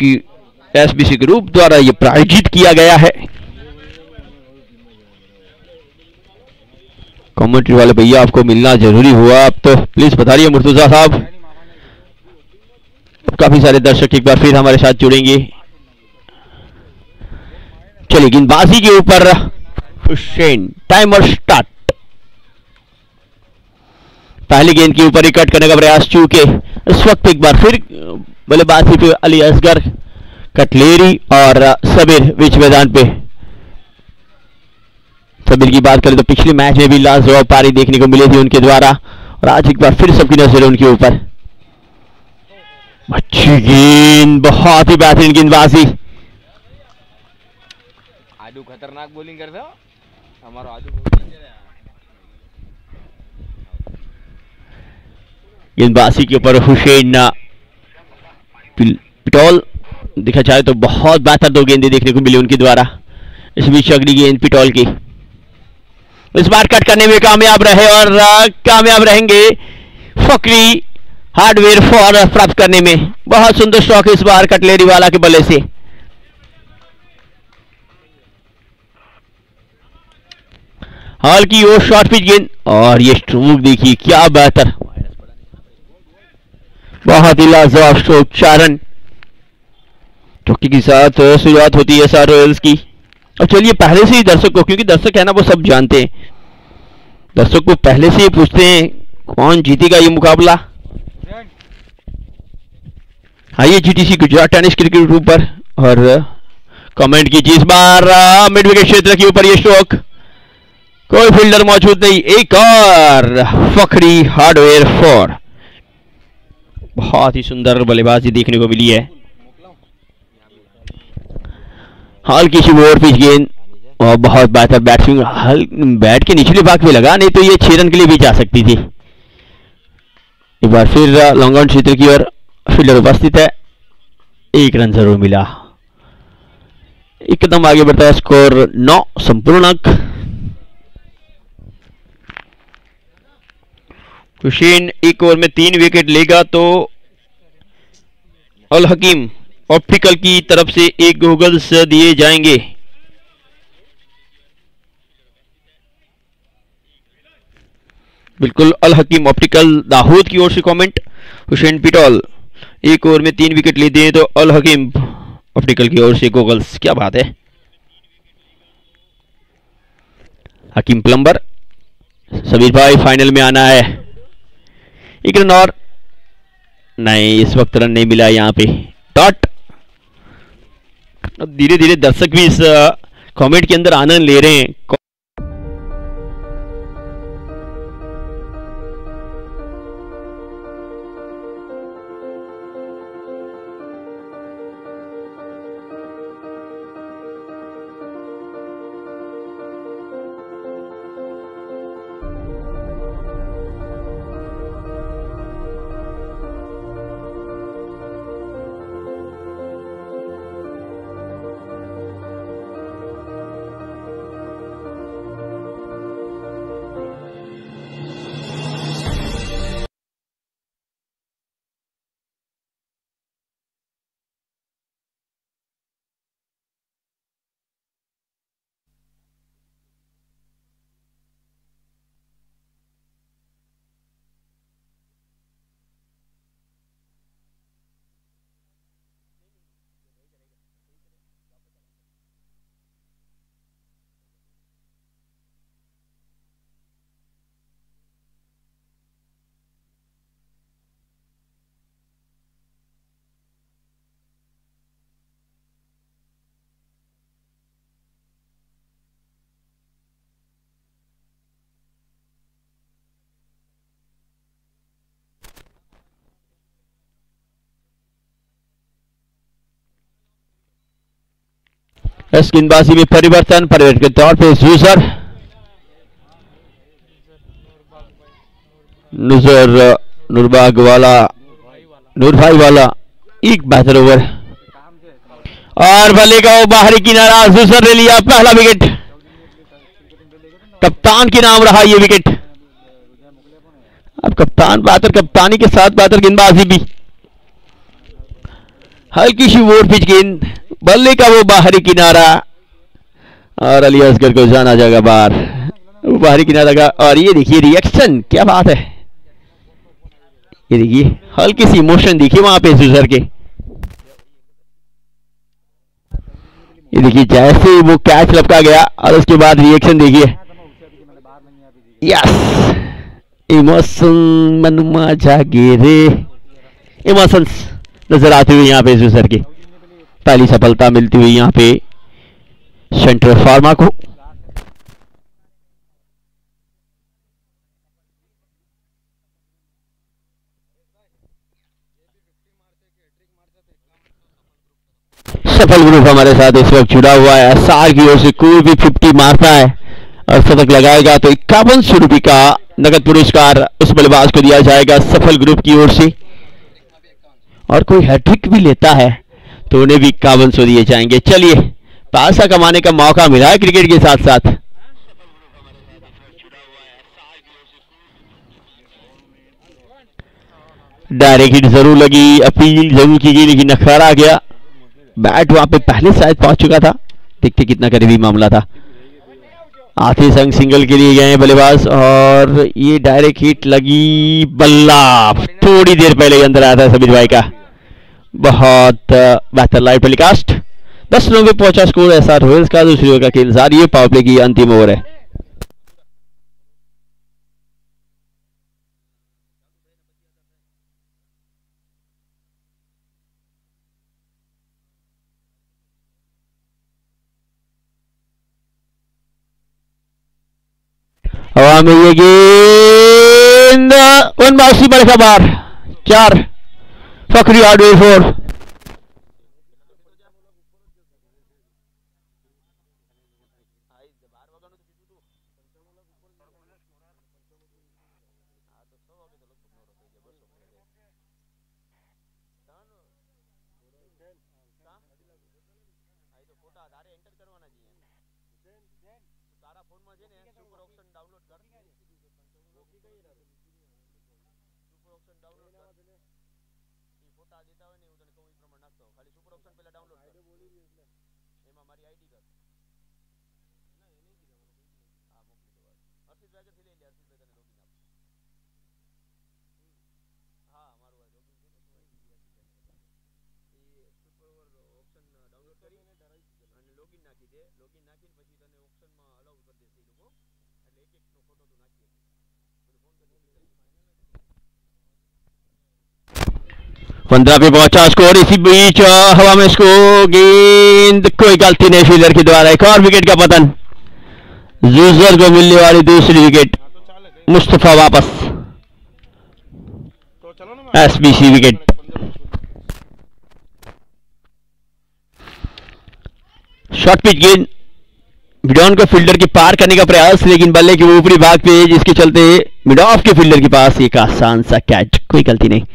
कि SBC group द्वारा यह प्रायोजित किया गया है। कमेंट्री वाले भैया आपको मिलना जरूरी हुआ, अब तो प्लीज बताइए मुर्तुजा साहब। काफी सारे दर्शक एक बार फिर हमारे साथ जुड़ेंगे। चलिए गेंदबाजी के ऊपर हुसैन, टाइमर स्टार्ट। पहली गेंद के ऊपर ही कट करने का प्रयास, चूके इस वक्त एक बार फिर बल्लेबाजी पे अली असगर, कटलेरी और सबीर बीच मैदान पे। सबीर की बात करें तो पिछले मैच में भी लाजवाब पारी देखने को मिली थी उनके द्वारा, और आज एक बार फिर सबकी नजर है उनके ऊपर। अच्छी गेंद, बहुत ही बेहतरीन गेंदबाजी। आजू खतरनाक बॉलिंग करते हो हमारा आजू। गेंदबाजी के ऊपर हुसैन पिटोल, देखा जाए तो बहुत बेहतर दो गेंदें देखने को मिली उनके द्वारा। इस बीच अगली गेंद पिटोल की, इस बार कट करने में कामयाब रहे और कामयाब रहेंगे फकरी हार्डवेयर फॉर प्राप्त करने में। बहुत सुंदर स्ट्रोक इस बार कटलेरी वाला के बल्ले से। हाल की वो शॉर्ट पिच गेंद, और ये स्ट्रोक देखिए क्या बेहतर, बहुत ही लाजवाब स्ट्रोक। चारण चौकी के साथ शुरुआत होती है एसआर रॉयल्स की। और चलिए पहले से ही दर्शक को, क्योंकि दर्शक है ना वो सब जानते हैं, दर्शक को पहले से ही पूछते हैं कौन जीतेगा ये मुकाबला। आइए GTC Gujarat tennis cricket group पर और कमेंट कीजिए। इस बार मिड विकेट क्षेत्र के ऊपर ये स्ट्रोक, कोई फील्डर मौजूद नहीं, एक और फखरी हार्डवेयर फॉर। बहुत ही सुंदर बल्लेबाजी देखने को मिली है। हाल की ओवर पिच गेंद और बहुत बेहतर बैट्समैन, हल बैट के निचले भाग में लगा, नहीं तो ये 6 रन के लिए भी जा सकती थी। एक बार फिर लॉन्ग ऑन क्षेत्र की ओर फील्डर उपस्थित है, 1 रन जरूर मिला। एक कदम आगे बढ़ता है, स्कोर 9 संपूर्ण अंक। हुसैन एक ओवर में 3 विकेट लेगा तो अल हकीम ऑप्टिकल की तरफ से 1 गूगल्स दिए जाएंगे। बिल्कुल, अल हकीम ऑप्टिकल दाहोद की ओर से कमेंट। हुसैन पिटोल एक ओवर में 3 विकेट लेते हैं तो अल हकीम ऑप्टिकल की ओर से गूगल्स, क्या बात है। हकीम प्लम्बर, सबीर भाई फाइनल में आना है। 1 रन और नहीं, इस वक्त रन नहीं मिला यहां पे, डॉट। अब धीरे धीरे दर्शक भी इस कमेंट के अंदर आनंद ले रहे हैं। इस गेंदबाजी में परिवर्तन के तौर पे यूजर नूरबाग वाला, नूर भाई वाला, एक बेहतर ओवर और भले का वो बाहरी किनारा, यूजर ने लिया पहला विकेट। कप्तान के नाम रहा ये विकेट। अब कप्तान बेहतर, कप्तानी के साथ बेहतर गेंदबाजी भी। हल्की सी वोट पिच गेंद, बल्ले का वो बाहरी किनारा और अली असगर को जाना जाएगा बाहर। वो बाहरी किनारा का, और ये देखिए रिएक्शन, क्या बात है। ये देखिए हल्की सी इमोशन देखिए वहां पे सुसर के। ये देखिए जैसे ही वो कैच लपका गया और उसके बाद रिएक्शन देखिए। यस, इमोशन मनुमा जागे रे, इमोशंस नजर आते हुए यहाँ पे सुसर की पहली सफलता मिलती हुई यहाँ पे सेंट्रल फार्मा को। सफल ग्रुप हमारे साथ इस वक्त जुड़ा हुआ है। एसआर की ओर से कोई भी 50 मारता है और शतक लगाएगा तो 5100 रुपये का नगद पुरस्कार उस बल्लेबाज को दिया जाएगा सफल ग्रुप की ओर से। और कोई हैट्रिक भी लेता है तो उन्हें भी 5100 दिए जाएंगे। चलिए पैसा कमाने का मौका मिला है क्रिकेट के साथ साथ। डायरेक्ट हिट जरूर लगी, अपील जरूर की गई, लेकिन नखरा आ गया। बैट वहां पे पहले शायद पहुंच चुका था। देखते कितना करीबी मामला था। आते संग सिंगल के लिए गए बल्लेबाज और ये डायरेक्ट हिट लगी, बल्ला थोड़ी देर पहले अंदर आया था समीर भाई का। बहुत बेहतर लाइव टेलीकास्ट। 10 रनों पे पहुंचा स्कोर एसआर रॉयल्स का। दूसरी ओवर का खेल जारी है, पावर प्ले की अंतिम ओवर है। हवा में ये गेंद वन बाउंसी बड़े का बार 4 फकरी हार्डवेयर 4। पंद्रह पे पहुंचा स्कोर। इसी बीच हवा में इसको गेंद, कोई गलती नहीं फील्डर के द्वारा। एक और विकेट का पतन, यूजर को मिलने वाली दूसरी विकेट। मुस्तफा वापस, एसबीसी विकेट। शॉर्ट पिच गेंद, मिडॉन को फील्डर के पार करने का प्रयास, लेकिन बल्ले के ऊपरी भाग पे, जिसके चलते मिड ऑफ के फील्डर के पास एक आसान सा कैच, कोई गलती नहीं।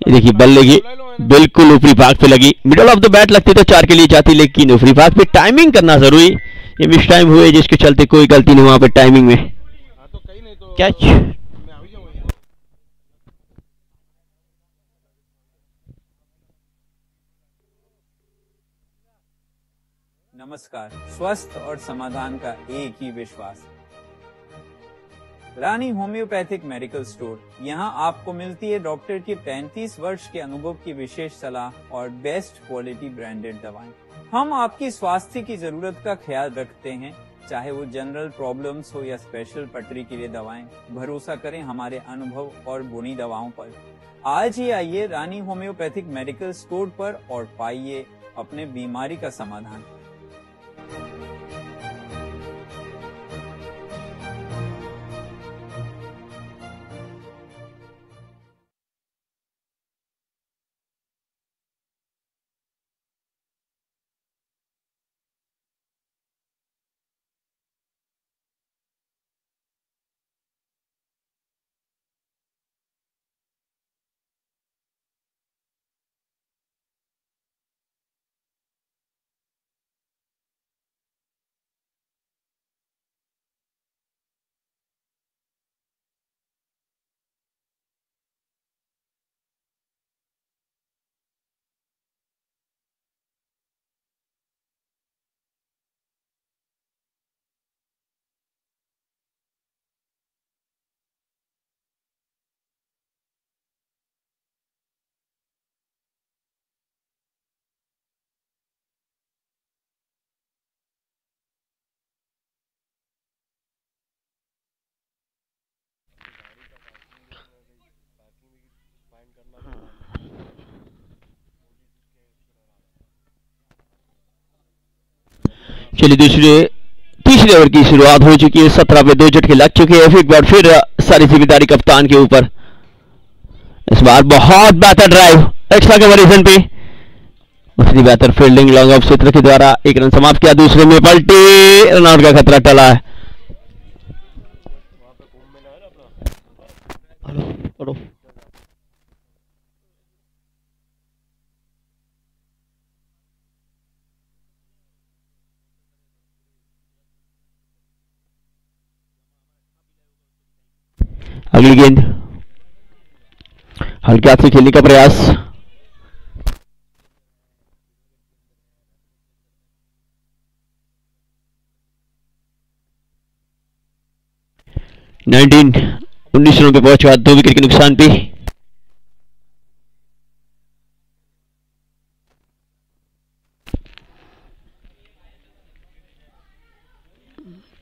देखिए बल्ले की बिल्कुल ऊपरी भाग पे लगी, मिडल ऑफ द बैट लगती तो 4 के लिए जाती, लेकिन ऊपरी भाग पे टाइमिंग करना जरूरी। ये मिस टाइम हुए जिसके चलते कोई गलती नहीं वहां पे टाइमिंग में कैच। नमस्कार। स्वस्थ और समाधान का एक ही विश्वास, रानी होम्योपैथिक मेडिकल स्टोर। यहाँ आपको मिलती है डॉक्टर के 35 वर्ष के अनुभव की विशेष सलाह और बेस्ट क्वालिटी ब्रांडेड दवाएं। हम आपकी स्वास्थ्य की जरूरत का ख्याल रखते हैं, चाहे वो जनरल प्रॉब्लम्स हो या स्पेशल पटरी के लिए दवाएं। भरोसा करें हमारे अनुभव और गुणी दवाओं पर। आज ही आइए रानी होम्योपैथिक मेडिकल स्टोर पर और पाइए अपने बीमारी का समाधान। चलिए तीसरे ओवर की शुरुआत हो चुकी है। 17 पे 2 झटके लग चुके हैं। एक बार फिर सारी जिम्मेदारी कप्तान के ऊपर। इस बार बहुत बेहतर ड्राइव एक्स्ट्रा कवरेजन पे, उसकी बेहतर फील्डिंग लॉन्ग ऑफ सूत्र के द्वारा 1 रन समाप्त किया। दूसरे में पलटी, रनआउट का खतरा टला है। अगली गेंद हल्के हाथ से खेलने का प्रयास। उन्नीस रनों पे पहुंचा, 2 विकेट के नुकसान पे।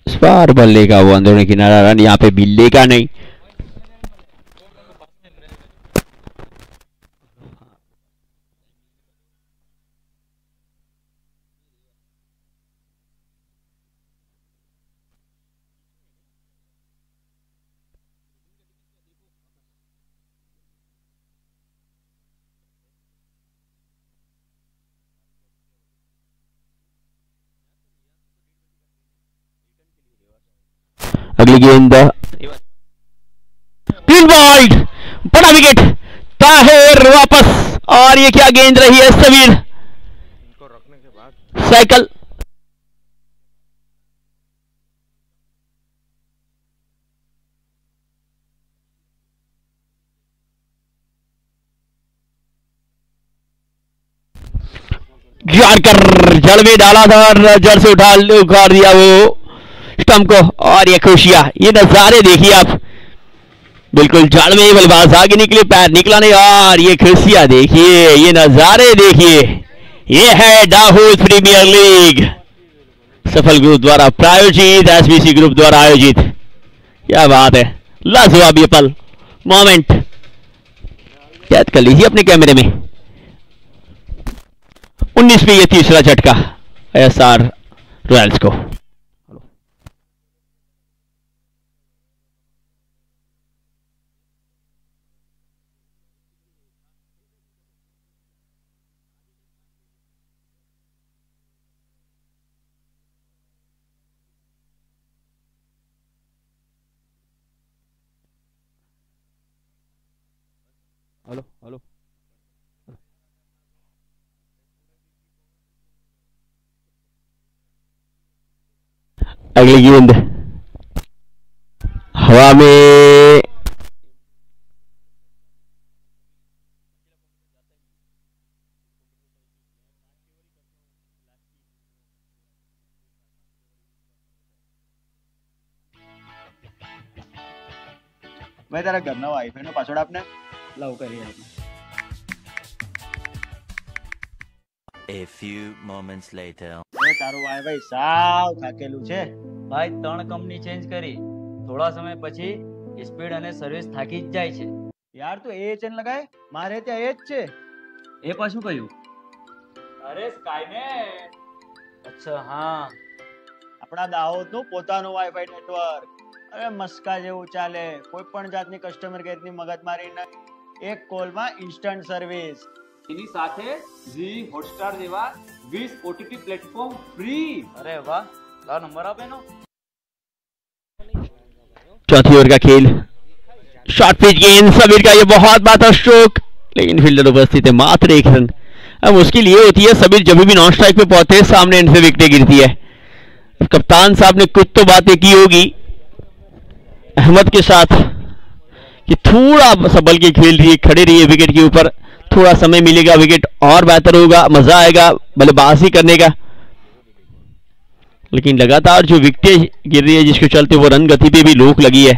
इस बार बल्ले लेगा वो अंदरूनी किनारा, रन यहाँ पे भी लेगा नहीं। अगली गेंद ग्रीन बॉल्ड, बड़ा विकेट, ताहिर वापस। और ये क्या गेंद रही है सबीर, इनको रखने के बाद साइकिल। जाकर जड़ में डाला था और जड़ से उखाड़ दिया वो स्टंप को। और ये खुशियां, ये नजारे देखिए आप, बिल्कुल जड़ में बल्लेबाज आगे निकले, पैर निकला नहीं। और ये खुशियां देखिए, ये नजारे देखिए। ये है दाहोद प्रीमियर लीग, सफल ग्रुप द्वारा प्रायोजित, एसबीसी ग्रुप द्वारा आयोजित। क्या बात है, लाजवाब ये पल, मोमेंट कैद कर लीजिए अपने कैमरे में। 19 पे ये तीसरा झटका एसआर रॉयल्स को। हेलो हेलो, अगली गेंद हवा में, મેં તારા ઘરના વાઈફાઈ નો પાસવર્ડ આપને લવ કરી આપને. A few moments later. તારું વાઈફાઈ સાવ થાકેલું છે. ભાઈ 3 કંપની ચેન્જ કરી, થોડા સમય પછી સ્પીડ અને સર્વિસ થાકી જ જાય છે. યાર તો એએચએન લગાય, મારે ત્યાં એ જ છે. એ પાછું કયું? અરે સ્કાયનેટ. અચ્છા હા, આપણા દાહોદનું પોતાનું વાઈફાઈ નેટવર્ક. અરે મસ્કા જેવું ચાલે, કોઈ પણ જાતની કસ્ટમર કેરની મગજમારી નહીં, એક કોલમાં ઇન્સ્ટન્ટ સર્વિસ. એની સાથે ઝી, હોટસ્ટાર જેવા 20 ઓટીટી પ્લેટફોર્મ फ्री. અરે વાહ, લા નંબર આપે નો. चौथी ओवर का खेल, शॉर्ट पिच गेंद, सबीर का ये बहुत बेहतर स्ट्रोक, लेकिन फील्डर उपस्थित है, मात्र 1 रन। अब मुश्किल ये होती है, सबीर जब भी नॉन स्ट्राइक पे पहुंचते हैं सामने इनसे विकेटें गिरती है। कप्तान साहब ने कुछ तो बातें की होगी अहमद के साथ कि थोड़ा संभल के खेल रही है, खड़े रहिए विकेट के ऊपर, थोड़ा समय मिलेगा, विकेट और बेहतर होगा, मजा आएगा बल्लेबाजी करने का। लेकिन लगातार जो विकेटें गिर रही है जिसके चलते वो रन गति पे भी रोक लगी है।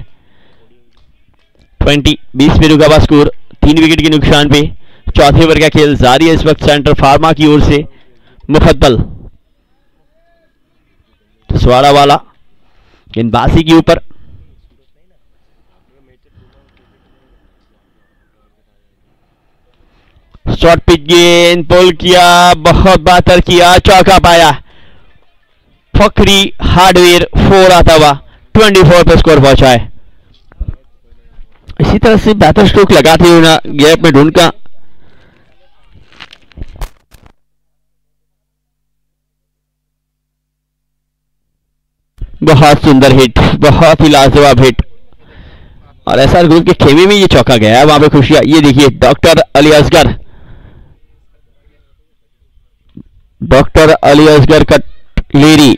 20 पे रुका हुआ स्कोर, 3 विकेट के नुकसान पे। चौथे ओवर का खेल जारी है इस वक्त सेंटर फार्मा की ओर से। मुफद्दल स्वाड़ा वाला गेंदबाजी के ऊपर, शॉर्ट पिच गेंद पुल किया, बहुत बेहतर किया, चौका पाया। फकरी हार्डवेयर 4 आता हुआ 24 पे स्कोर पहुंचा है। इसी तरह से बेहतर स्ट्रोक लगाते हुए ना गैप में ढूंढकर बहुत सुंदर हिट, बहुत ही लाजवाब हिट, और एसआर ग्रुप के खेमे में ये चौका गया है। वहां पे खुशियां, ये देखिए doctor Ali Asgar, doctor Ali Asgar cutlery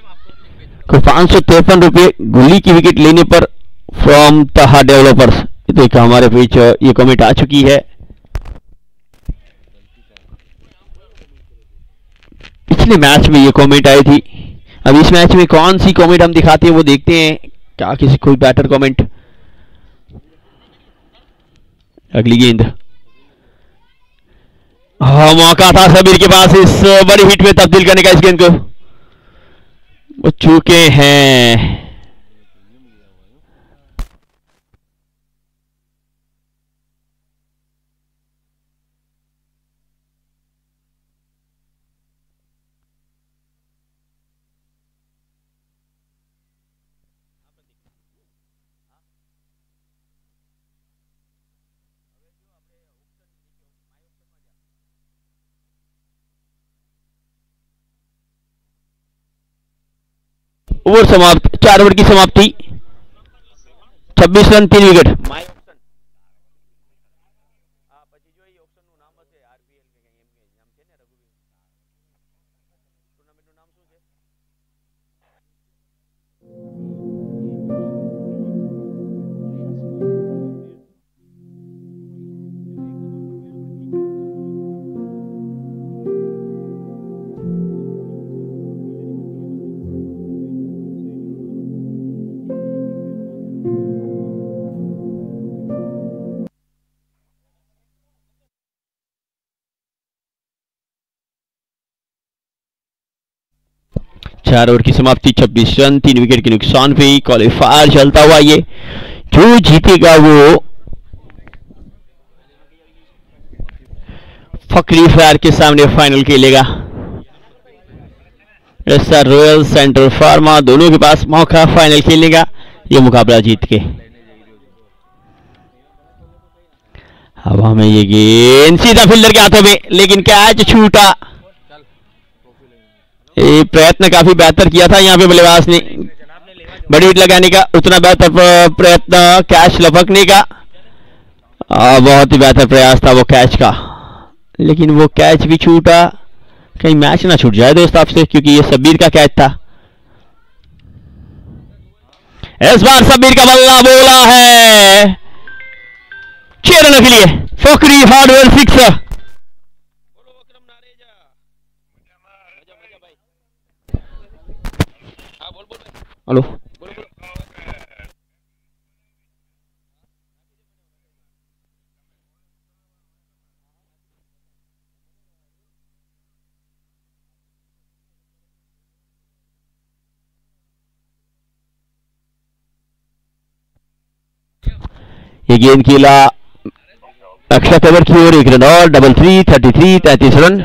को 553 रुपये गुल्ली की विकेट लेने पर फ्रॉम तहा डेवलपर्स। देखो हमारे बीच ये कमेंट आ चुकी है। पिछले मैच में ये कमेंट आई थी, अब इस मैच में कौन सी कमेंट हम दिखाते हैं वो देखते हैं। क्या किसी कोई बैटर कमेंट? अगली गेंद, हाँ मौका था सबीर के पास इस बड़ी हिट में तब्दील करने का। इस गेंद को वो चूके हैं। ओवर समाप्त, 4 ओवर की समाप्ति, 26 रन 3 विकेट। चार ओवर की समाप्ति, 26 रन 3 विकेट के नुकसान पे क्वालिफायर चलता हुआ ये जो जीतेगा वो फकरी फायर के सामने फाइनल खेलेगा। एसआर रॉयल, सेंट्रल फार्मा दोनों के पास मौका फाइनल खेलने का, ये मुकाबला जीत के। हवा में ये गेंद सीधा फील्डर के हाथों में, लेकिन कैच छूटा। ये प्रयत्न काफी बेहतर किया था यहाँ पे बल्लेबाज ने बड़ी हिट लगाने का, उतना बेहतर प्रयत्न कैच लपकने का, बहुत ही बेहतर प्रयास था वो कैच का, लेकिन वो कैच भी छूटा। कहीं मैच ना छूट जाए दोस्त आपसे, क्योंकि ये सबीर का कैच था। इस बार सबीर का बल्ला बोला है 6 रनों के लिए, फकरी हार्डवेयर 6। हेलो, ये गेंद खेला अक्षय कवर की ओर, 1 रन और, 3 33 33 रन।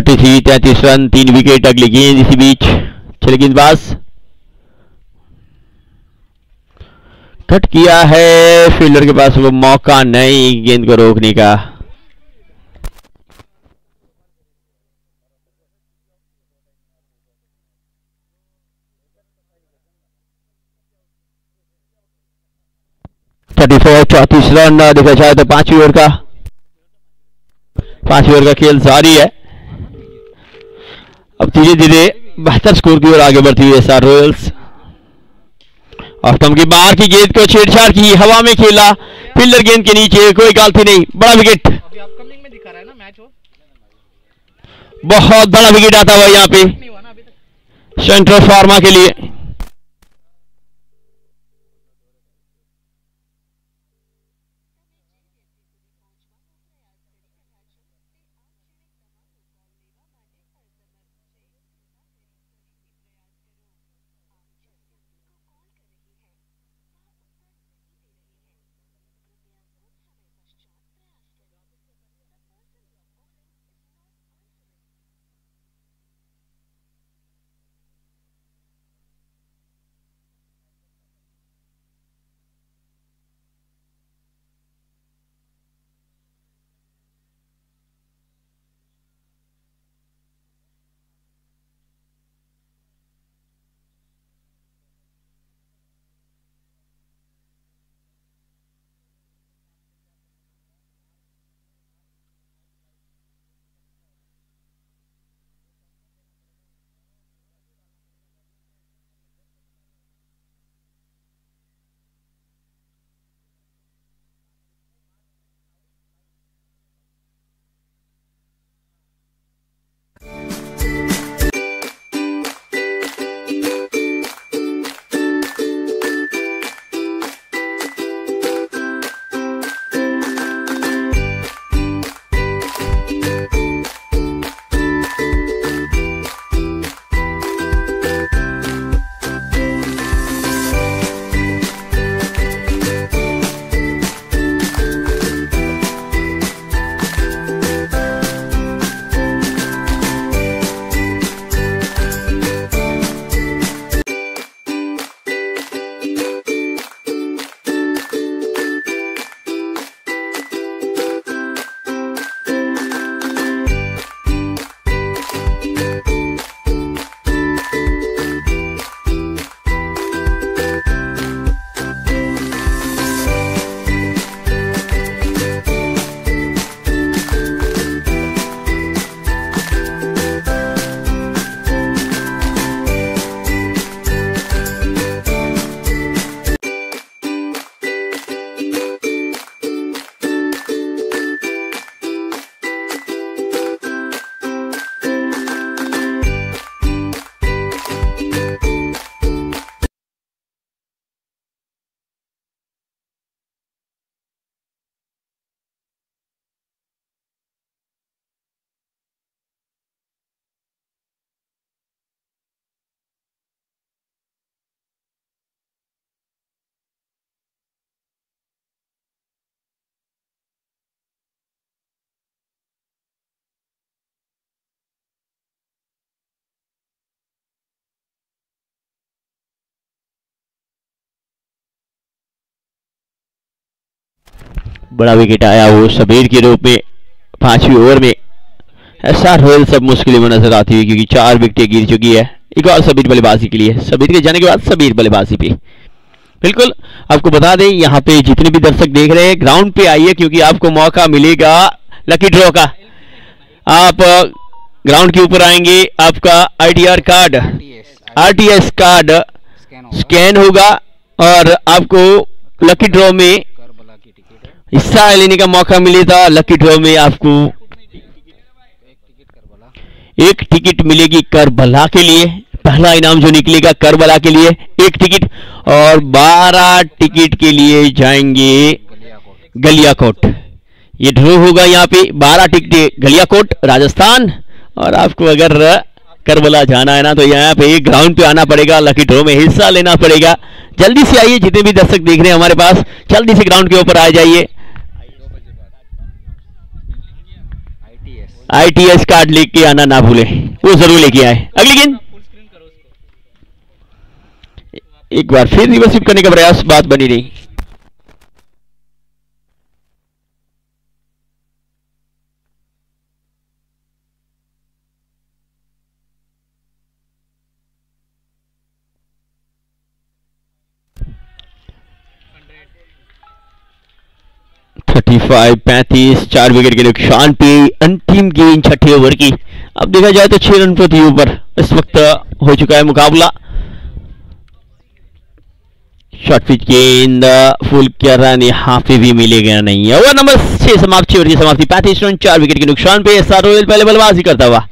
Three 33 run 3 wicket. अगली गेंद इसी बीच चले गेंदबाज कट किया है, फील्डर के पास वो मौका नहीं गेंद को रोकने का। चौतीस रन देखा जाए तो 5वीं ओवर का खेल जारी है। अब धीरे धीरे बेहतर स्कोर की ओर आगे बढ़ती हुई एसआर रॉयल्स। और तम की बाहर की गेंद को छेड़छाड़ की, हवा में खेला, फील्डर गेंद के नीचे, कोई गलती नहीं, बड़ा विकेट। अभी अपकमिंग में दिखा रहा है ना मैच हो, बहुत बड़ा विकेट आता हुआ यहाँ पे सेंट्रल फार्मा के लिए। बड़ा विकेट आया वो शबीर के रूप में 5वीं ओवर में। एसआर रॉयल सब मुश्किल में नजर आती है क्योंकि 4 विकेटें गिर चुकी है। एक और शबीर बल्लेबाजी के लिए, शबीर के जाने के बाद शबीर बल्लेबाजी पे। बिल्कुल आपको बता दें यहाँ पे जितने भी दर्शक देख रहे हैं ग्राउंड पे आइए क्योंकि आपको मौका मिलेगा लकी ड्रॉ का। आप ग्राउंड के ऊपर आएंगे, आपका ITR card RTS card scan होगा और आपको लकी ड्रॉ में हिस्सा लेने का मौका मिलेगा। लकी ड्रॉ में आपको एक टिकट मिलेगी करबला के लिए। पहला इनाम जो निकलेगा करबला के लिए 1 टिकट और 12 टिकट के लिए जाएंगे गलियाकोट। ये ड्रॉ होगा यहाँ पे 12 टिकट गलियाकोट राजस्थान। और आपको अगर करबला जाना है ना तो यहाँ पे ग्राउंड पे आना पड़ेगा, लकी ड्रॉ में हिस्सा लेना पड़ेगा। जल्दी से आइए, जितने भी दर्शक देख रहे हैं हमारे पास जल्दी से ग्राउंड के ऊपर आ जाइए। आईटीएस कार्ड लेके आना ना भूले, वो जरूर लेके आए। अगली गेंद एक बार फिर रिवर्स करने का प्रयास, बात बनी रही। थर्टी 35 4 विकेट के नुकसान पे अंतिम गेंद 6ठे ओवर की। अब देखा जाए तो 6 रन प्रति ओवर इस वक्त हो चुका है मुकाबला। शॉर्ट पिच गेंद फुल क्या रन यहाँ पे भी मिलेगा नहीं। ओवर नंबर 6 समाप्त, 6 ओवर की समाप्ति 35 रन 4 विकेट के नुकसान पे। एसआर रॉयल पहले बल्लेबाजी करता हुआ।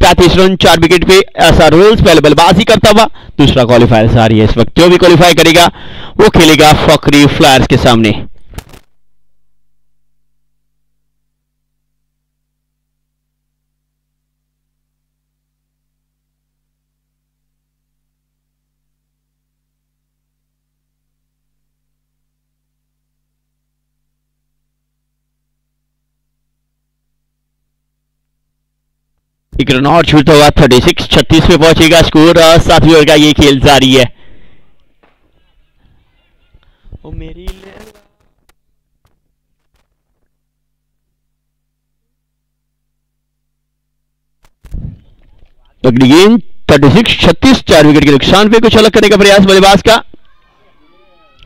पैंतीस रन 4 विकेट पे एसआर रॉयल्स पहले बल्लेबाजी करता हुआ। दूसरा क्वालिफायर जारी है इस वक्त, जो भी क्वालिफाई करेगा वो खेलेगा फकरी फ्लायर्स के सामने। एक रन और छूटता हुआ 36 पे पहुंचेगा स्कोर। 7वीं ओवर का ये खेल जारी है। ओ मेरी अगली गेंद 36 4 विकेट के नुकसान पे कुछ अलग करने का प्रयास बल्लेबाज का,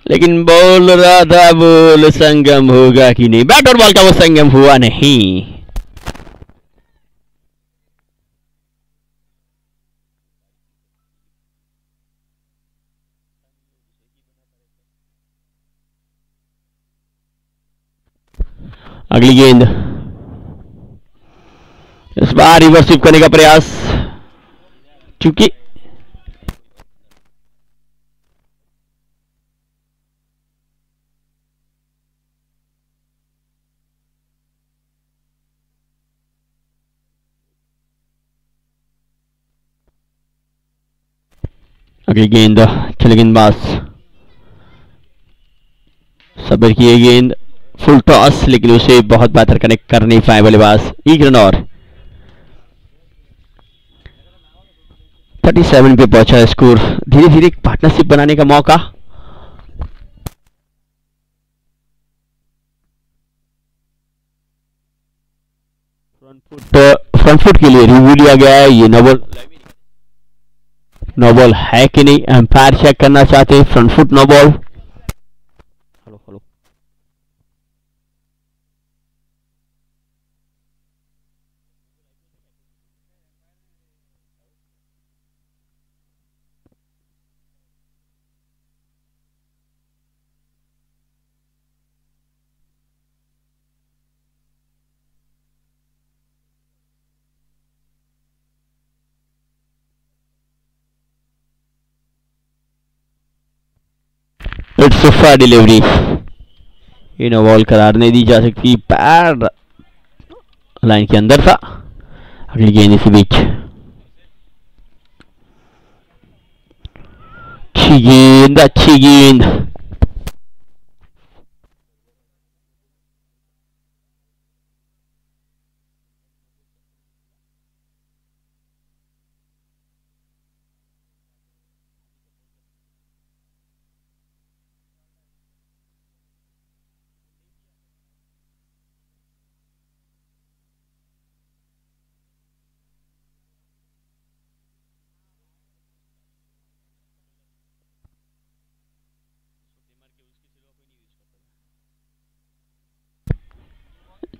लेकिन बॉल रहा था, बॉल संगम होगा कि नहीं। बैट और बॉल का वो संगम हुआ नहीं। अगली गेंद इस बार रिवर्स स्वीप करने का प्रयास, चूंकि अगली गेंद चले गेंदबाज सबर की गेंद फुल टॉस, लेकिन उसे बहुत बेहतर कनेक्ट कर नहीं पाए बल्लेबाज। 1 रन और 37 पे पहुंचा स्कोर। धीरे धीरे एक पार्टनरशिप बनाने का मौका। फ्रंट फुट के लिए रिव्यू लिया गया है। ये नो बॉल है कि नहीं, एम्पायर चेक करना चाहते हैं। Front foot no ball. Hello it's a fire delivery, इन बॉल करार नहीं दी जा सकती, पैर लाइन के अंदर था। अगली गेंद इसी बीच, अच्छी गेंद, अच्छी गेंद।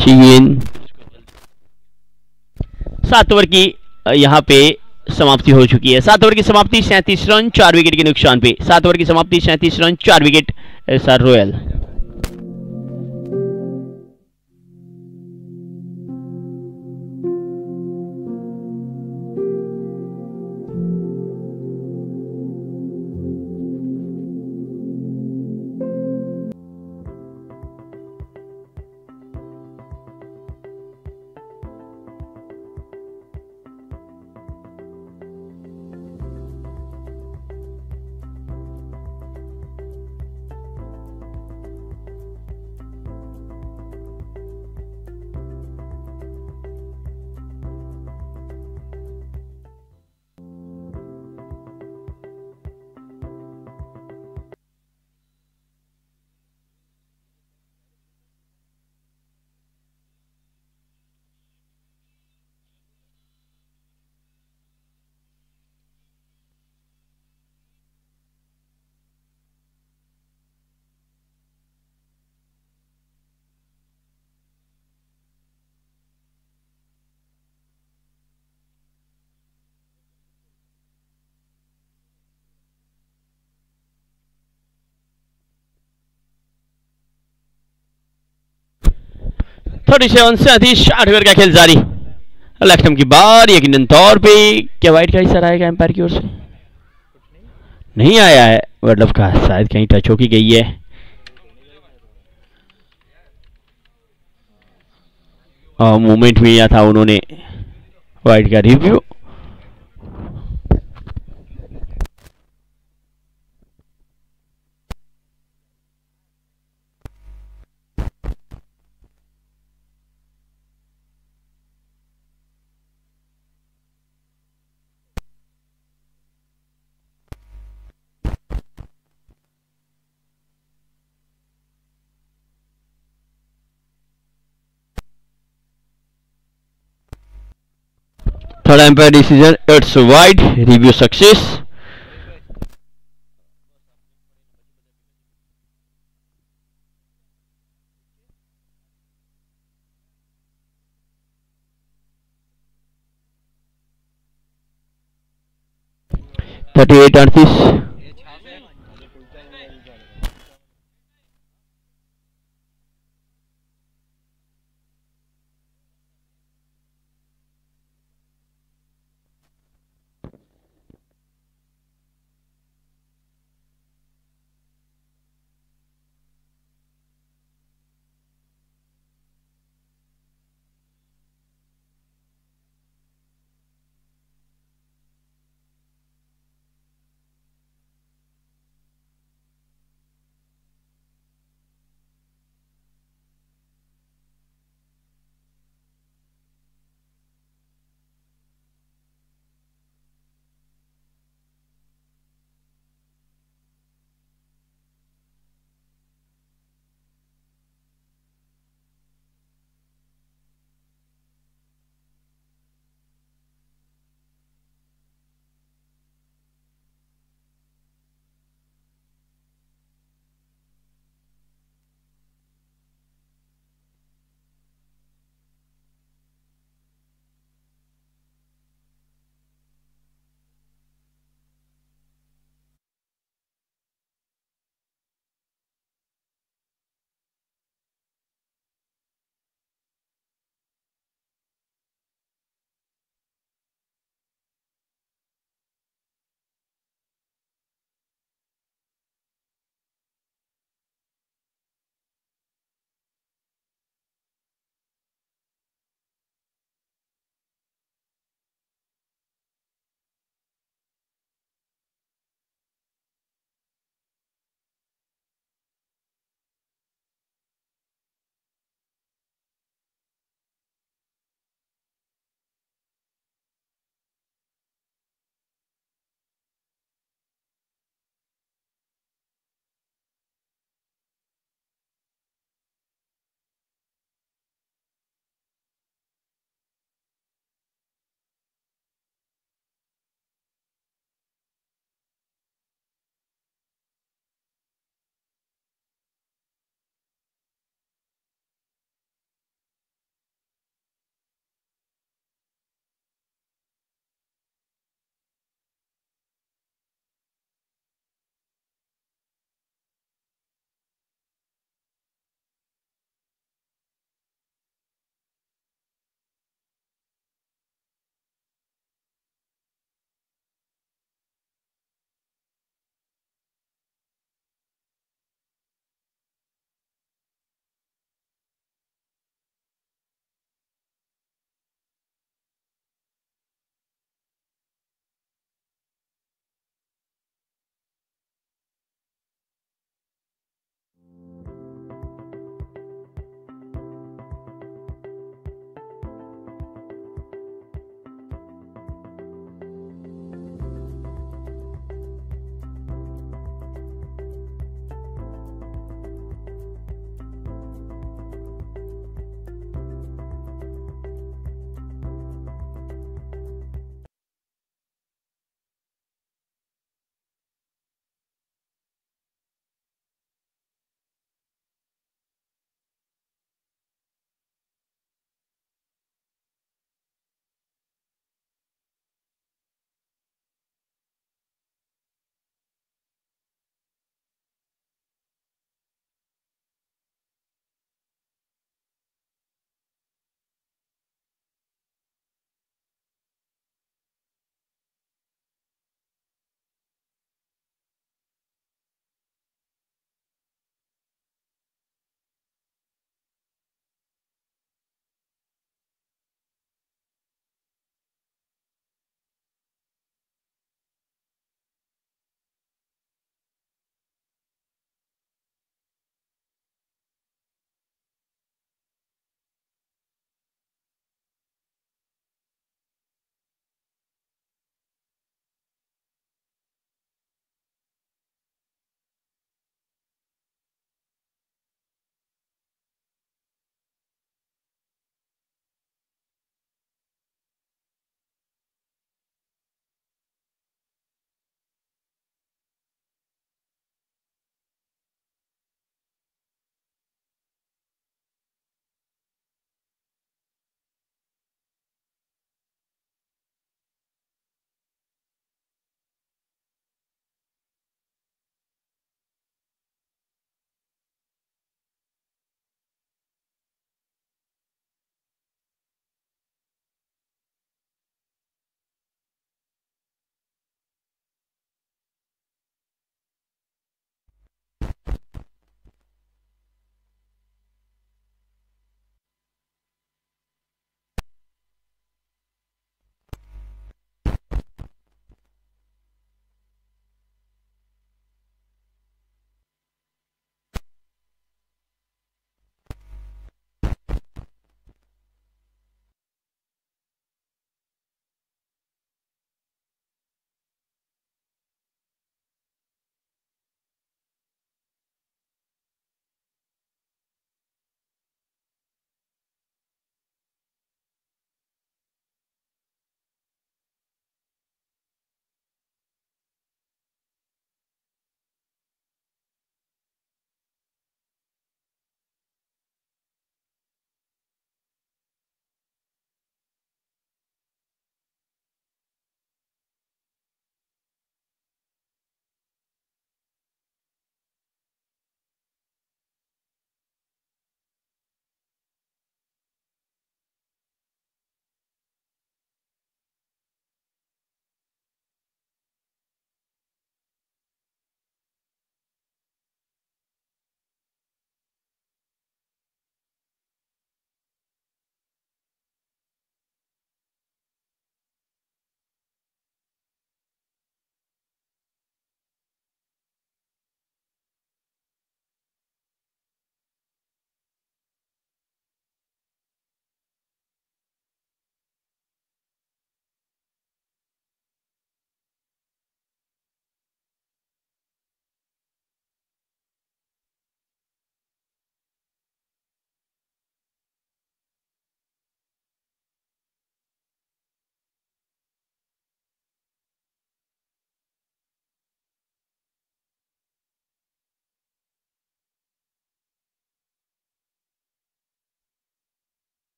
अच्छी गेंद। 7 ओवर की यहाँ पे समाप्ति हो चुकी है। 7 ओवर की समाप्ति, 37 रन 4 विकेट के नुकसान पे। 7 ओवर की समाप्ति, 37 run 4 wicket, SR royal. Thirty seven 37 8 over का खेल जारी। लेफ्ट की बार यकीनन तौर पे क्या वाइट का इशारा आएगा एम्पायर की ओर से? नहीं आया है, मतलब का शायद कहीं टच होके गई है। मूवमेंट में था उन्होंने वाइट का review. Third umpire decision, it's wide, review success. (38 38)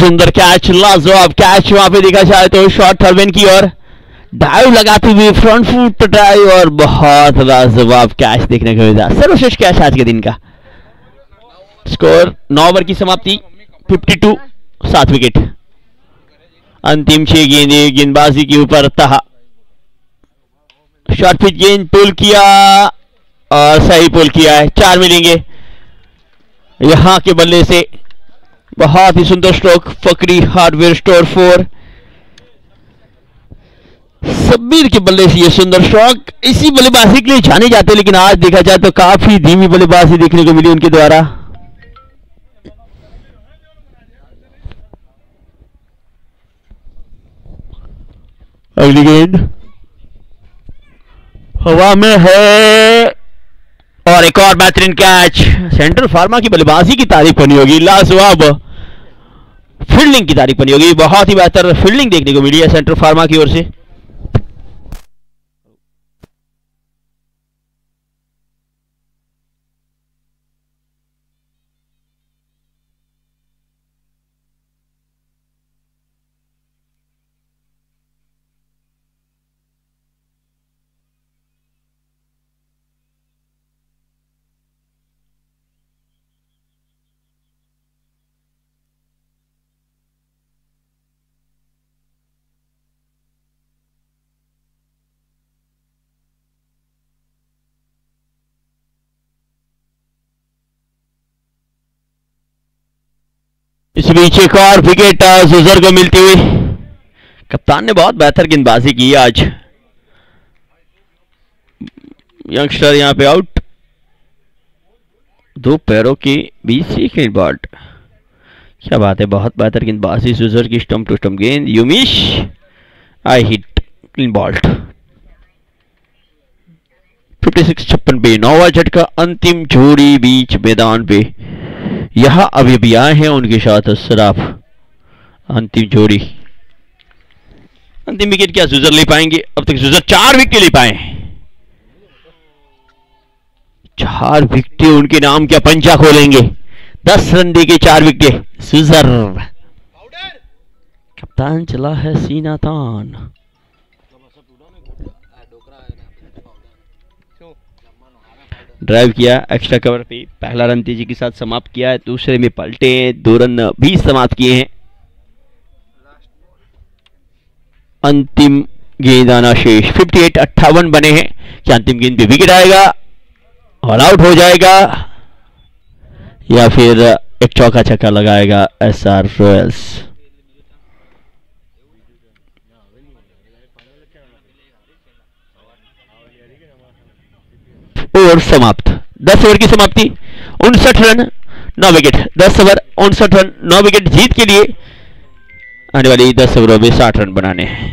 सुंदर कैच, लाजवाब कैच वहां पे देखा जाए तो शॉट टर्बिन की ओर डाइव लगाते हुए फ्रंट फुट ड्राइव और बहुत लाजवाब कैच देखने को मिला, सर्वश्रेष्ठ कैच आज के दिन का। स्कोर 9 ओवर की समाप्ति, 52, 7 विकेट। अंतिम 6 गेंदें गेंदबाजी के ऊपर तहा, शॉर्ट पिच गेंद पुल किया और सही पुल किया है, 4 मिलेंगे यहां के बल्ले से। बहुत ही सुंदर stroke, Fakhri hardware store 4, Sabbir के बल्ले से ये सुंदर स्ट्रोक। इसी बल्लेबाजी के लिए जाने जाते हैं, लेकिन आज देखा जाए तो काफी धीमी बल्लेबाजी देखने को मिली उनके द्वारा। अगली गेंद हवा में है और एक और बेहतरीन कैच। सेंट्रल फार्मा की बल्लेबाजी की तारीफ करनी होगी, लाजवाब फील्डिंग की तारीफ करनी होगी, बहुत ही बेहतर फील्डिंग देखने को मिली है सेंट्रल फार्मा की ओर से। इस बीच एक और विकेट जुजर को मिलती हुई। कप्तान ने बहुत बेहतर गेंदबाजी की आज। यंगस्टर यहां पे आउट, 2 पैरों के बीच से क्लीन बॉल्ड। क्या बात है, बहुत बेहतर गेंदबाजी जुजर की, स्टंप टू स्टंप गेंद, यूमिश आई हिट, क्लीन बॉल्ड। 56-56 पे 9 ओवर झटका, अंतिम जोड़ी बीच मैदान पे यहां अभी भी आए हैं उनके साथ सराफ। अंतिम जोड़ी, अंतिम विकेट क्या जुजर ले पाएंगे? अब तक जुजर 4 विकेट ले पाए, 4 विकेट उनके नाम क्या पंजा खोलेंगे। 10 रन दे के 4 विकेट जुजर। कप्तान चला है सीना तान। ड्राइव किया एक्स्ट्रा कवर पे, पहला रन तेजी के साथ समाप्त किया है, दूसरे में पलटे 2 रन भी समाप्त किए हैं। अंतिम गेंद आना शेष, 58-58 बने हैं। क्या अंतिम गेंद पे विकेट आएगा, ऑल आउट हो जाएगा, या फिर एक चौका छक्का लगाएगा एसआर रॉयल्स? ओवर समाप्त, 10 ओवर की समाप्ति, 59 run 9 wicket. 10 over 59 run 9 wicket जीत के लिए आने वाली 10 ओवरों में 60 रन बनाने हैं।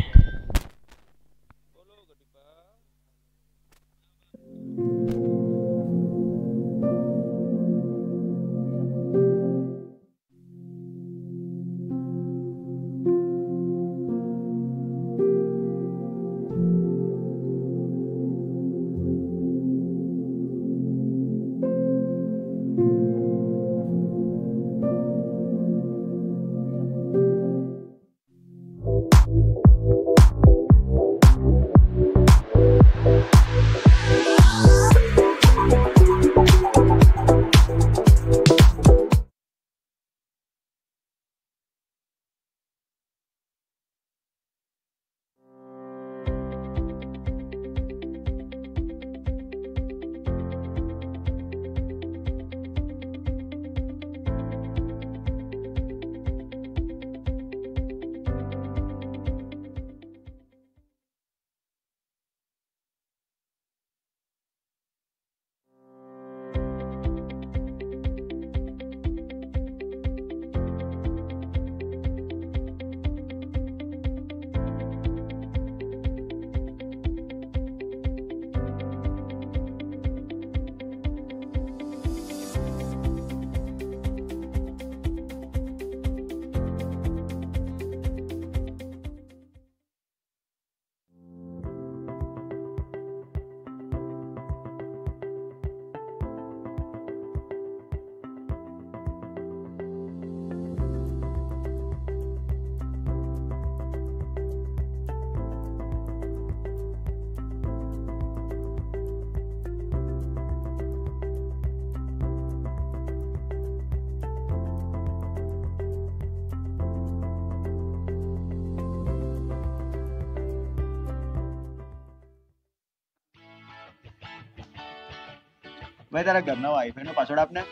ભાઈ તારા ઘરના વાઈફાઈ નો પાસવર્ડ આપને.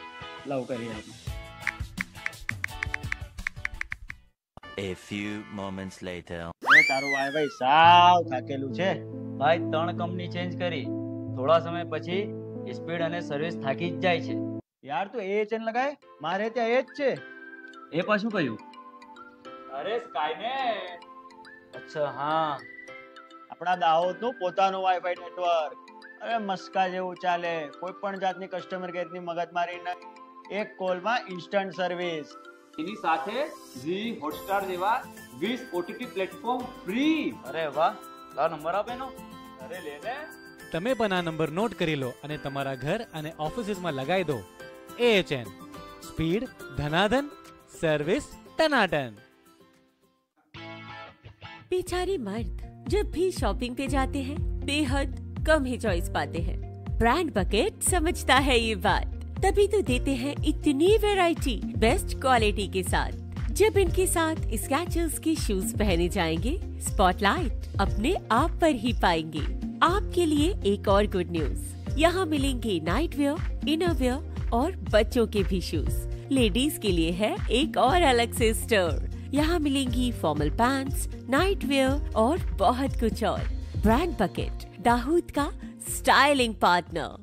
લવ કરી આપને. A few moments later. તારું વાઈફાઈ સાવ થાકેલું છે. ભાઈ 3 કંપની ચેન્જ કરી, થોડા સમય પછી સ્પીડ અને સર્વિસ થાકી જ જાય છે. યાર તો એ ચેન લગાય, મારે ત્યાં એ જ છે. એ પાછું કયું? અરે સ્કાયનેટ. અચ્છા હા. આપણા દાહોદનું પોતાનું વાઈફાઈ નેટવર્ક. અરે મસ્કા જેવું ચાલે, કોઈ પણ જાતની કસ્ટમર કેરની મગજમારી નહીં. એક કોલમાં ઇન્સ્ટન્ટ સર્વિસ. એની સાથે ઝી હોટસ્ટાર જેવા 20 OTT પ્લેટફોર્મ ફ્રી. અરે વાહ, લા નંબર આપે નો. અરે લે ને. તમે પણ આ નંબર નોટ કરી લો અને તમારા ઘર અને ઓફિસમાં લગાવી દો. AHN સ્પીડ ધનાધન, સર્વિસ टनाटन। बेचारे मर्द जब भी शॉपिंग पे जाते हैं बेहद कम ही चॉइस पाते हैं। ब्रांड बकेट समझता है ये बात, तभी तो देते हैं इतनी वैरायटी बेस्ट क्वालिटी के साथ। जब इनके साथ स्केचर्स के शूज पहने जाएंगे, स्पॉटलाइट अपने आप पर ही पाएंगे। आपके लिए एक और गुड न्यूज, यहाँ मिलेंगे नाइट वेयर, इनर वेयर और बच्चों के भी शूज। लेडीज के लिए है एक और अलग से स्टोर, यहाँ मिलेंगी फॉर्मल पैंट्स, नाइट वेयर और बहुत कुछ और। ब्रांड बकेट, दाऊद का स्टाइलिंग पार्टनर।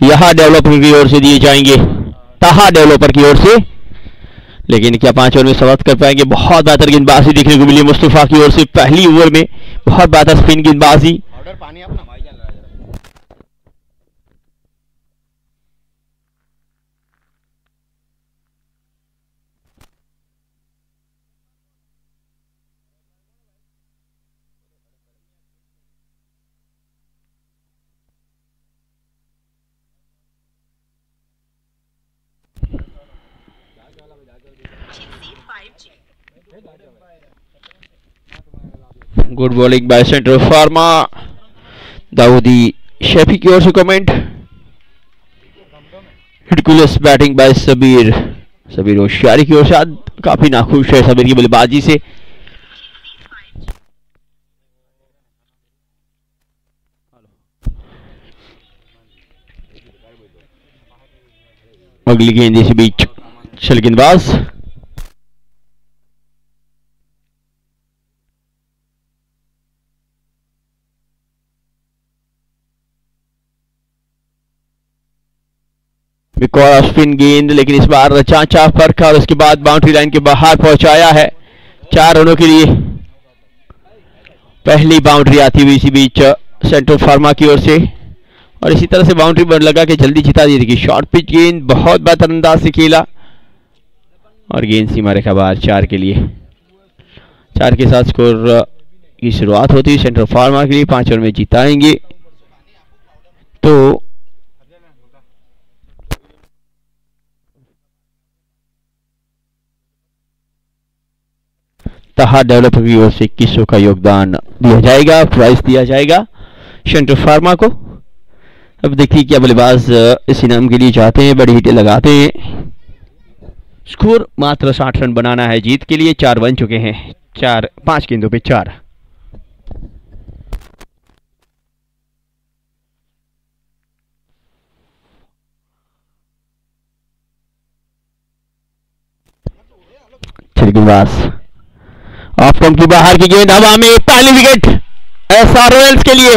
यहाँ डेवलपर की ओर से दिए जाएंगे, ताहा डेवलपर की ओर से, लेकिन क्या 5 ओवर में समाप्त कर पाएंगे? बहुत बेहतर गेंदबाजी देखने को मिली मुस्तफा की ओर से पहली ओवर में, बहुत बेहतर स्पिन गेंदबाजी। Good bowling by Centre Pharma. Daudi Shefi की ओर से कमेंट, हिटकुलस बैटिंग बाय सबीर। सबीर होशियारी की ओर से आज काफी नाखुश है सबीर की बल्लेबाजी से। अगली गेंद इसी बीच चल गेंदबाज और स्पिन गेंद, लेकिन इस बार चांचा फर्क और उसके बाद बाउंड्री लाइन के बाहर पहुंचाया है 4 रनों के लिए। पहली बाउंड्री आती हुई इसी बीच सेंट्रल फार्मा की ओर से और इसी तरह से बाउंड्री पर लगा के जल्दी जिता दी थी। शॉर्ट पिच गेंद बहुत बेहतर अंदाज से खेला और गेंद सीमा रेखा बाहर 4 के लिए। 4 के साथ स्कोर की शुरुआत होती है सेंट्रल फार्मा के लिए। 5 ओवर में जिताएंगे तो तहा डेवलपर की ओर से 2100 का योगदान दिया जाएगा, प्राइज दिया जाएगा सेंट्रल फार्मा को। अब देखिए क्या बल्लेबाज इस इनाम के लिए चाहते हैं, बड़ी हिटें लगाते हैं। स्कोर मात्र 60 रन बनाना है जीत के लिए। 4 बन चुके हैं, 5 गेंदों पे 4। गेंदबाज ऑफ स्टंप की बाहर की गेंद हवा में, पहली विकेट एसआर रॉयल्स के लिए।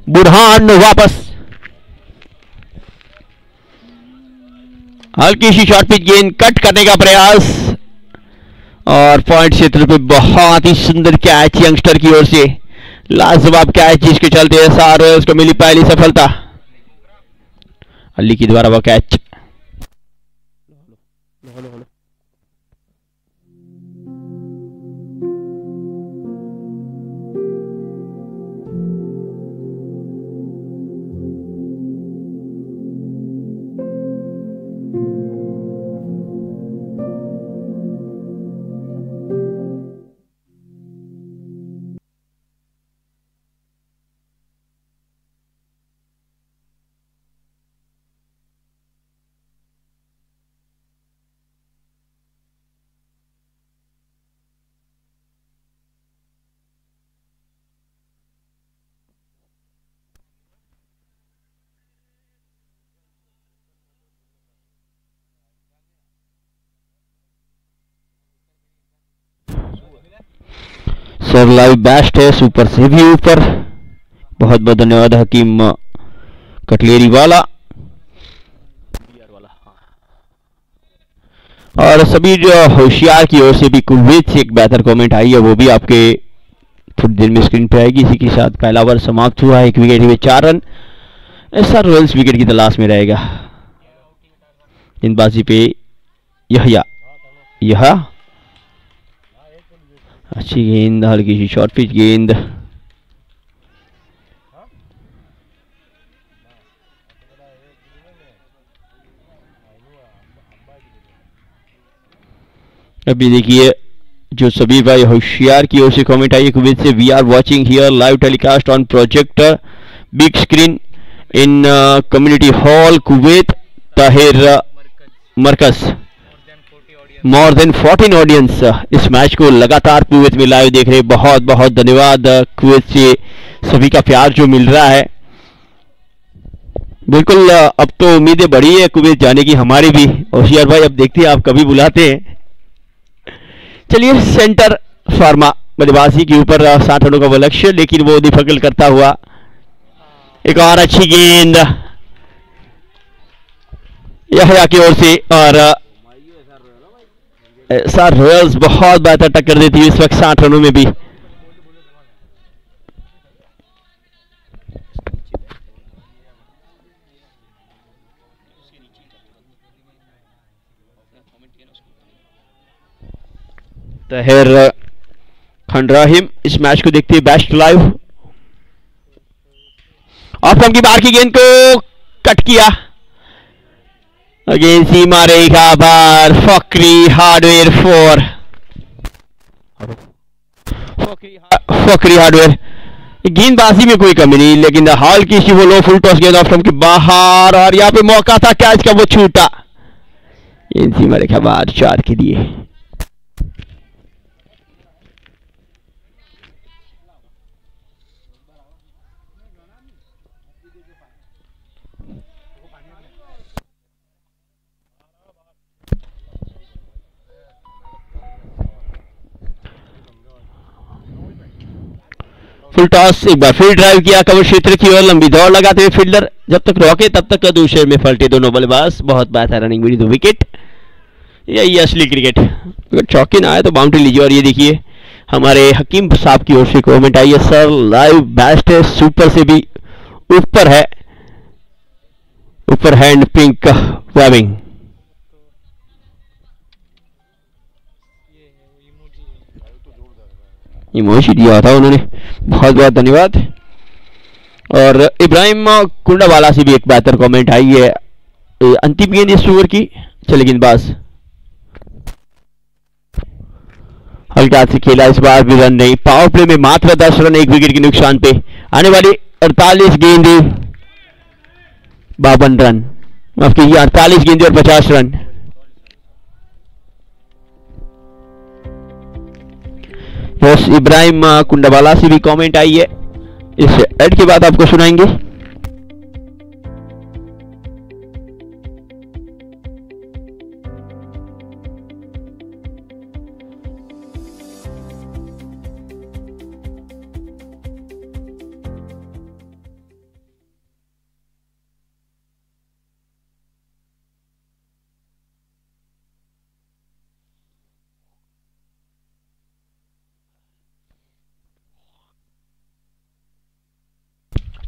बुरहान वापस, हल्की सी शॉर्ट पिच गेंद कट करने का प्रयास और पॉइंट क्षेत्र पे बहुत ही सुंदर कैच यंगस्टर की ओर से, लाजवाब कैच जिसके चलते एसआर रॉयल्स को मिली पहली सफलता। अली के द्वारा वह कैच। सर लाइव बेस्ट है, सुपर से भी ऊपर। बहुत बहुत धन्यवाद हकीम कटलेरी वाला। और सभी जो होशियार की ओर से भी कुवैत से एक बेहतर कमेंट आई है, वो भी आपके थोड़ी देर में स्क्रीन पे आएगी। इसी के साथ पहला ओवर समाप्त हुआ है, 1 विकेट में 4 रन। एसआर रॉयल्स विकेट की तलाश में रहेगा। गेंदबाजी पे यह अच्छी गेंद, हल्की सी शॉर्ट पिच गेंद। अभी देखिए जो सबीर भाई होशियार की ओर से कमेंट आई है कुवैत से, we are watching here live telecast on projector big screen in community hall Kuwait Tahir Markaz. More than 14 audience इस मैच को लगातार कुवैत में लाइव देख रहे। बहुत बहुत धन्यवाद कुवैत से सभी का प्यार जो मिल रहा है। बिल्कुल अब तो उम्मीदें बढ़ी है कुवैत जाने की, हमारी भी। होशियार भाई अब देखते हैं आप कभी बुलाते हैं। चलिए सेंटर फार्मा बल्लेबाजी के ऊपर 60 रनों का वो लक्ष्य, लेकिन वो डिफिकल करता हुआ एक और अच्छी गेंद यहया की ओर से। और एसआर रॉयल्स बहुत बेहतर टक्कर देती है इस वक्त 60 रनों में भी। ताहिर खंडराहिम इस मैच को देखते हैं बेस्ट लाइव। ऑफ की बाहर की गेंद को कट किया, अगेन सीमा रेखा बार। फकरी हार्डवेयर 4, फकरी हार्डवेयर गेंदबाजी में कोई कमी नहीं, लेकिन हाल की सी वो लो फुल टॉस गेंद ऑफ स्टंप के बाहर, और यहाँ पे मौका था कैच का, वो छूटा। इन सीमा रेखा बाहर 4 के लिए। फुल टॉस, एक बार फिर ड्राइव किया कवर क्षेत्र की ओर, लंबी दौड़ लगाते हुए फील्डर जब तक रोके तब तक दूसरे में पलटे दोनों बल्लेबाज। बहुत बेहतर रनिंग मिली, 2 विकेट। यही असली क्रिकेट, अगर चौके ना आए तो बाउंड्री लीजिए। और ये देखिए हमारे हकीम साहब की ओर से कमेंट आई है, सर लाइव बेस्ट है, सुपर से भी ऊपर है, ऊपर हैंड पिंक वेबिंग। इमोजी दिया था उन्होंने, बहुत बहुत धन्यवाद। और इब्राहिम कुंडावाला से भी एक बेहतर कमेंट आई है, अंतिम गेंद इस ओवर की। चले गेंदबाज हल्का से खेला, इस बार भी रन नहीं। पावर प्ले में मात्र 10 रन, 1 विकेट के नुकसान पे। आने वाली 48 गेंदे 52 रन, माफ कीजिए 48 गेंदे और 50 रन। बस इब्राहिम कुंडावाला से भी कमेंट आई है, इस एड के बाद आपको सुनाएंगे।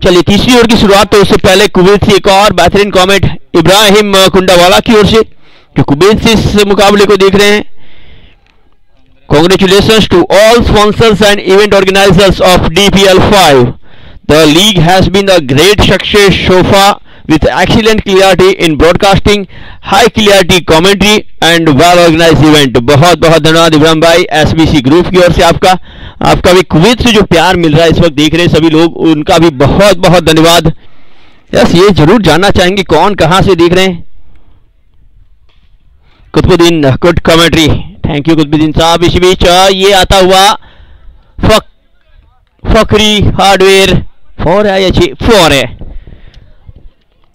चलिए तीसरी ओवर की शुरुआत, तो उससे पहले कुवैत से एक और बेहतरीन कमेंट इब्राहिम कुंडावाला की ओर से, जो कुवैत से इस मुकाबले को देख रहे हैं। Congratulations to all sponsors and event organizers of DPL5. The league has been a great success so far with excellent clarity in broadcasting, high clarity commentary and well organized event. बहुत बहुत धन्यवाद इब्राहिम भाई, SBC ग्रुप की ओर से आपका भी Kuwait से जो प्यार मिल रहा है इस वक्त देख रहे हैं सभी लोग, उनका भी बहुत बहुत धन्यवाद। यस, ये जरूर जानना चाहेंगे कौन कहां से देख रहे हैं। Qutubuddin good commentary, thank you Qutubuddin साहब। इसी बीच ये आता हुआ फकरी हार्डवेयर 4 है या 4 है।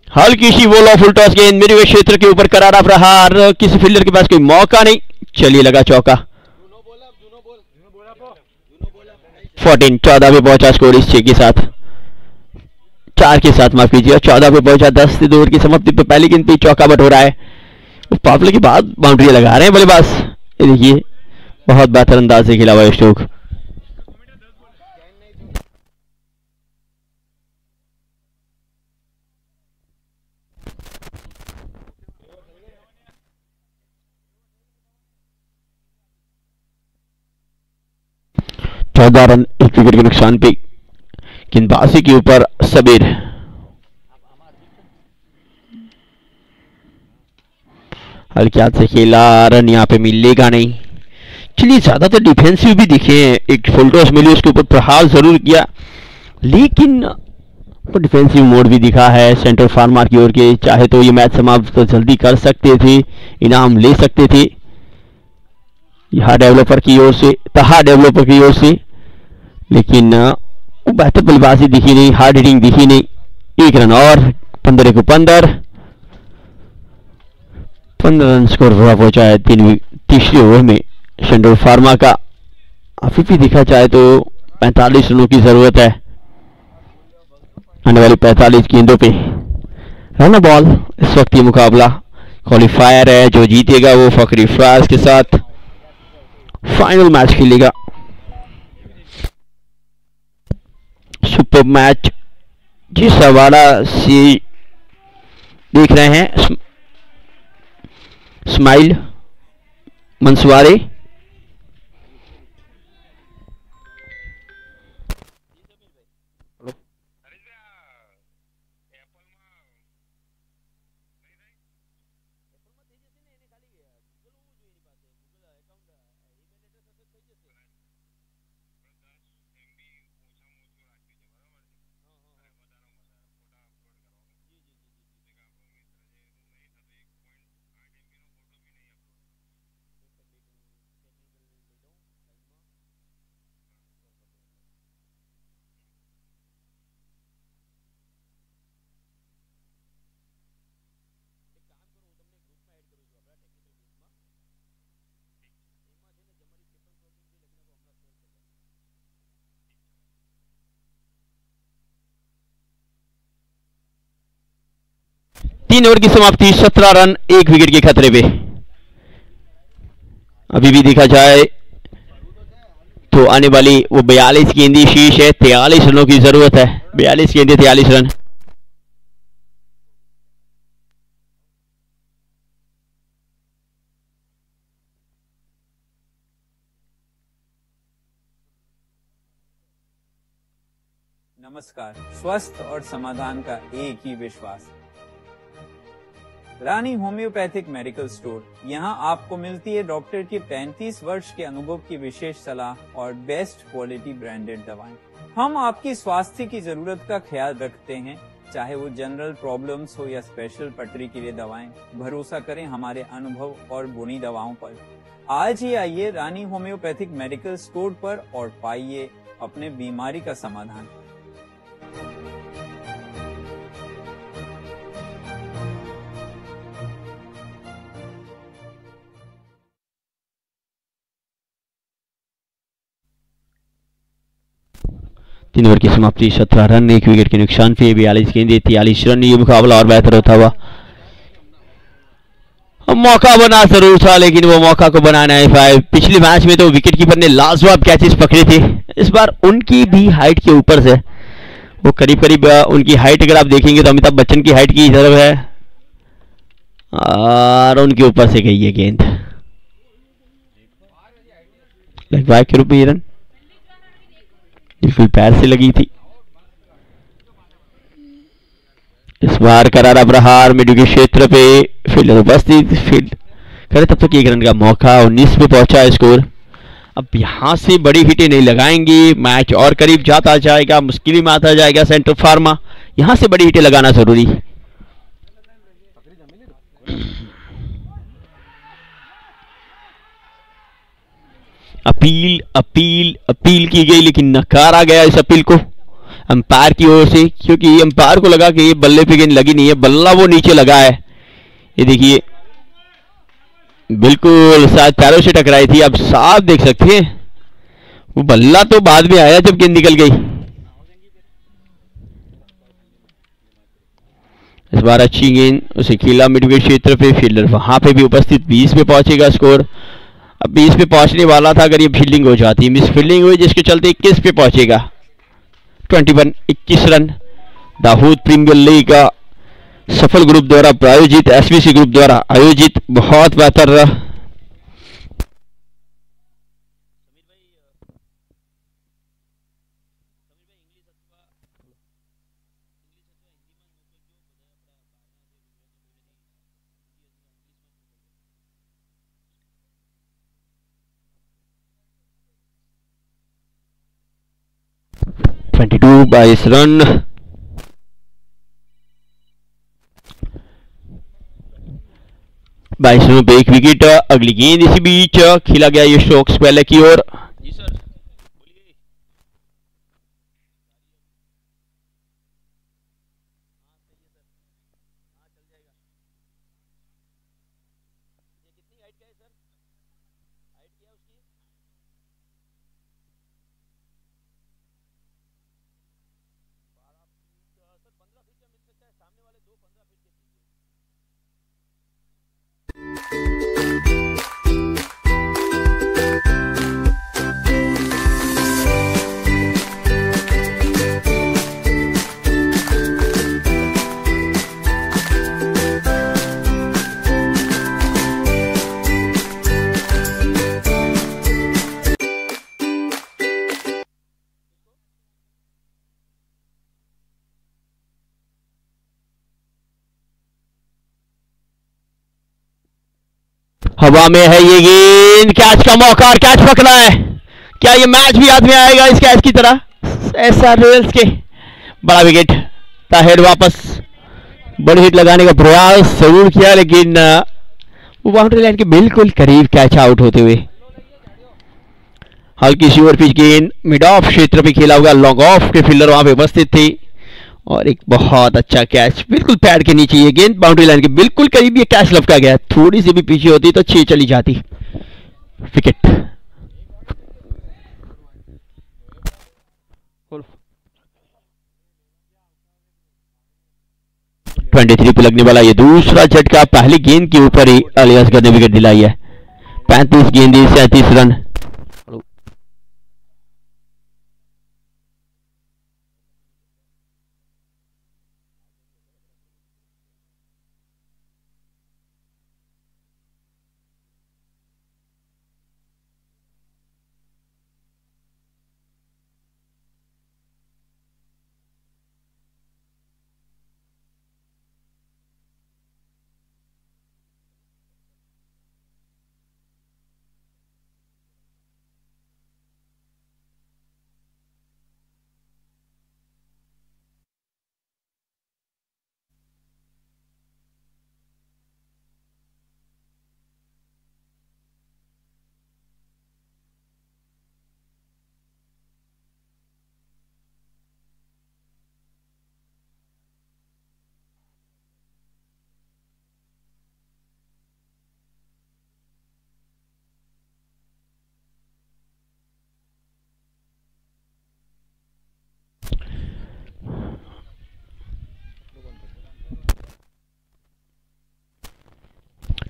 हल्की सी बॉल ऑफ फुल टॉस गेंद मिड विकेट क्षेत्र के ऊपर करारा प्रहार, किसी फील्डर के पास कोई मौका नहीं। चलिए लगा चौका। 14 पे पहुंचा स्कोर इस 6 के साथ, 4 के साथ माफ कीजिए, 14 पे पहुंचा। 10 से 2 ओवर की समाप्ति पे पहली गेंद पे चौका बट हो रहा है। पावले के बाद बाउंड्री लगा रहे हैं बल्लेबाज। ये देखिए बहुत बेहतर अंदाज से खेला हुआ स्ट्रोक। रन, 1 विकेट के नुकसान पे गेंदबाजी के ऊपर सबीर। हल्के हाथ से खेला, रन यहाँ पे मिलेगा नहीं। चलिए ज्यादातर डिफेंसिव भी दिखे, एक फुल टॉस मिली उसके ऊपर प्रहार जरूर किया, लेकिन वो डिफेंसिव मोड भी दिखा है सेंट्रल फार्मर की ओर के। चाहे तो ये मैच समाप्त तो जल्दी कर सकते थे, इनाम ले सकते थे यहाँ डेवलपर की ओर से, तहा डेवलपर की ओर से, लेकिन वो बेहतर बल्लेबाजी दिखी नहीं, हार्ड हिटिंग दिखी नहीं। 1 रन और 15 को 15 रन स्कोर हुआ पहुंचा है तीसरे ओवर में सेंट्रल फार्मा का। अभी भी दिखा चाहे तो 45 रनों की जरूरत है आने वाली 45 गेंदों पे। रन बॉल इस वक्त ये मुकाबला क्वालिफायर है, जो जीतेगा वो फकरी फ्राज के साथ फाइनल मैच खेलेगा। सुपर मैच जिस हवाला से देख रहे हैं स्माइल मंसवारे, 3 ओवर की समाप्ति, 17 रन 1 विकेट के खतरे पे। अभी भी देखा जाए तो आने वाली वो 42 गेंदी शीश है, 43 रनों की जरूरत है। 42 गेंदे 43 रन। नमस्कार। स्वस्थ और समाधान का एक ही विश्वास, रानी होम्योपैथिक मेडिकल स्टोर। यहाँ आपको मिलती है डॉक्टर के 35 वर्ष के अनुभव की विशेष सलाह और बेस्ट क्वालिटी ब्रांडेड दवाएं। हम आपकी स्वास्थ्य की जरूरत का ख्याल रखते हैं, चाहे वो जनरल प्रॉब्लम्स हो या स्पेशल पटरी के लिए दवाएं। भरोसा करें हमारे अनुभव और गुणी दवाओं पर। आज ही आइए रानी होम्योपैथिक मेडिकल स्टोर पर और पाइए अपने बीमारी का समाधान। तीन ओवर की समाप्ति, 17 रन 1 विकेट के नुकसान पे। 42 गेंदे 43 रन। ये मुकाबला और बेहतर होता हुआ। मौका बना जरूर था लेकिन वो मौका को बनाना है 5। पिछले मैच में तो विकेट कीपर ने लाजवाब कैचेस पकड़े थे, इस बार उनकी भी हाइट के ऊपर से वो करीब करीब उनकी हाइट अगर आप देखेंगे तो अमिताभ बच्चन की हाइट की तरफ है और उनके ऊपर से गई है गेंद। लेग बाय के रूप में ये रन बिल्कुल पैर से लगी थी। इस बार करारा प्रहार मिड विकेट क्षेत्र पे फील्डर उपस्थित, फील्ड करे तब तक 1 रन का मौका। 19 पे पहुंचा है स्कोर। अब यहां से बड़ी हिटें नहीं लगाएंगे, मैच और करीब जाता जाएगा, मुश्किल में आता जाएगा सेंटर फार्मा। यहां से बड़ी हिटें लगाना जरूरी। अपील अपील अपील की गई लेकिन नकारा गया इस अपील को अंपायर की ओर से, क्योंकि अंपायर को लगा कि ये बल्ले पे गेंद लगी नहीं है, बल्ला वो नीचे लगा है। ये देखिए बिल्कुल शायद पैरों से टकराई थी। अब साफ देख सकते हैं वो बल्ला तो बाद में आया जब गेंद निकल गई। इस बार अच्छी गेंद उसे खेला मिड विकेट क्षेत्र पे, फील्डर वहां पे भी उपस्थित। 20 पे पहुंचेगा स्कोर। अब 20 पे पहुंचने वाला था अगर ये फील्डिंग हो जाती, मिस फील्डिंग हुई जिसके चलते 21 पे पहुंचेगा। 21 रन। दाऊद प्रीमियर लीग का सफल ग्रुप द्वारा प्रायोजित, एसवीसी ग्रुप द्वारा आयोजित बहुत बेहतर (22 22 रन। बाईस रनों पे 1 विकेट। अगली गेंद इसी बीच खेला गया ये स्ट्रोक्स पहले की ओर। हवा में है ये गेंद, कैच का मौका और कैच पकड़ा है। क्या ये मैच भी हाथ में आएगा इस कैच की तरह? ऐसा रेल्स के बड़ा विकेट। ताहिर वापस बड़ी हिट लगाने का प्रयास जरूर किया लेकिन वो बाउंड्री लाइन के बिल्कुल करीब कैच आउट होते हुए। हल्की सी ओवर पिच गेंद मिड ऑफ क्षेत्र पे खेला हुआ, लॉन्ग ऑफ के फील्डर वहां पे उपस्थित थे और एक बहुत अच्छा कैच बिल्कुल पैड के नीचे। ये गेंद बाउंड्री लाइन के बिल्कुल करीब ये कैच लपका गया। थोड़ी सी भी पीछे होती तो 6 चली जाती। विकेट। 23 पे लगने वाला ये दूसरा झटका पहली गेंद के ऊपर ही अलियासगर ने विकेट दिलाई है। 35 गेंदें 37 रन।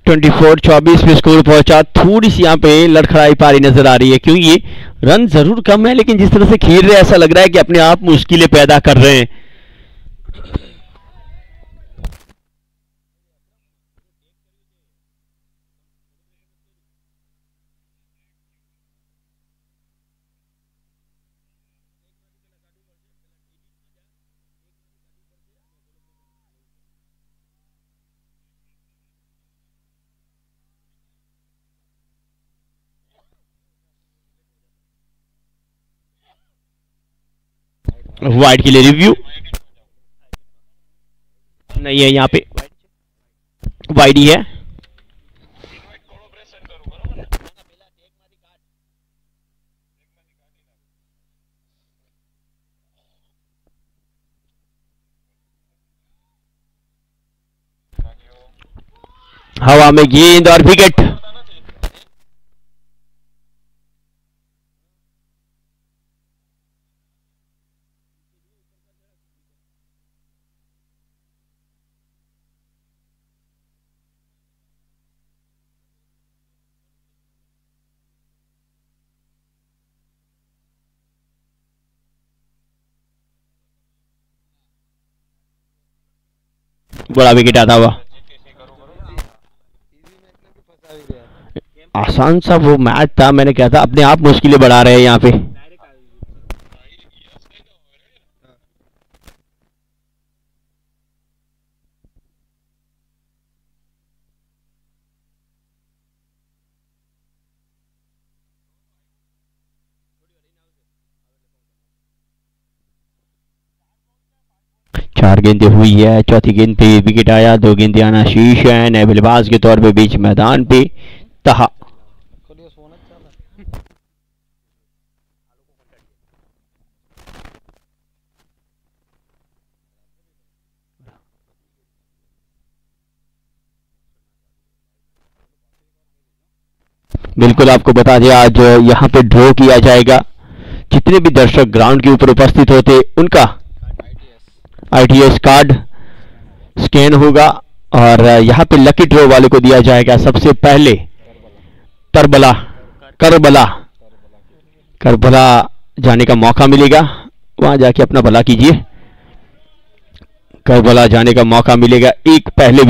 ट्वेंटी 24 पे स्कोर पहुंचा। थोड़ी सी यहाँ पे लड़खड़ाई पारी नजर आ रही है क्योंकि रन जरूर कम है, लेकिन जिस तरह से खेल रहे हैं ऐसा लग रहा है कि अपने आप मुश्किलें पैदा कर रहे हैं। वाइड के लिए रिव्यू नहीं है, यहाँ पे वाइड ही है। हवा में गेंद और विकेट। बड़ा विकेट आता हुआ। आसान सा वो मैच था, मैंने कहा था अपने आप मुश्किलें बढ़ा रहे हैं यहाँ पे। चार गेंदें हुई है, चौथी गेंद पे विकेट आया। दो गेंदें आना शीश है। नए बल्लेबाज के तौर पे बीच मैदान पे तहा। बिल्कुल आपको बता दें आज यहाँ पे ड्रॉ किया जाएगा। जितने भी दर्शक ग्राउंड के ऊपर उपस्थित होते उनका ITS कार्ड स्कैन होगा और यहाँ पे लकी ड्रॉ वाले को दिया जाएगा सबसे पहले करबला जाने का मौका मिलेगा। वहां जाके अपना भला कीजिए। करबला जाने का मौका मिलेगा एक पहले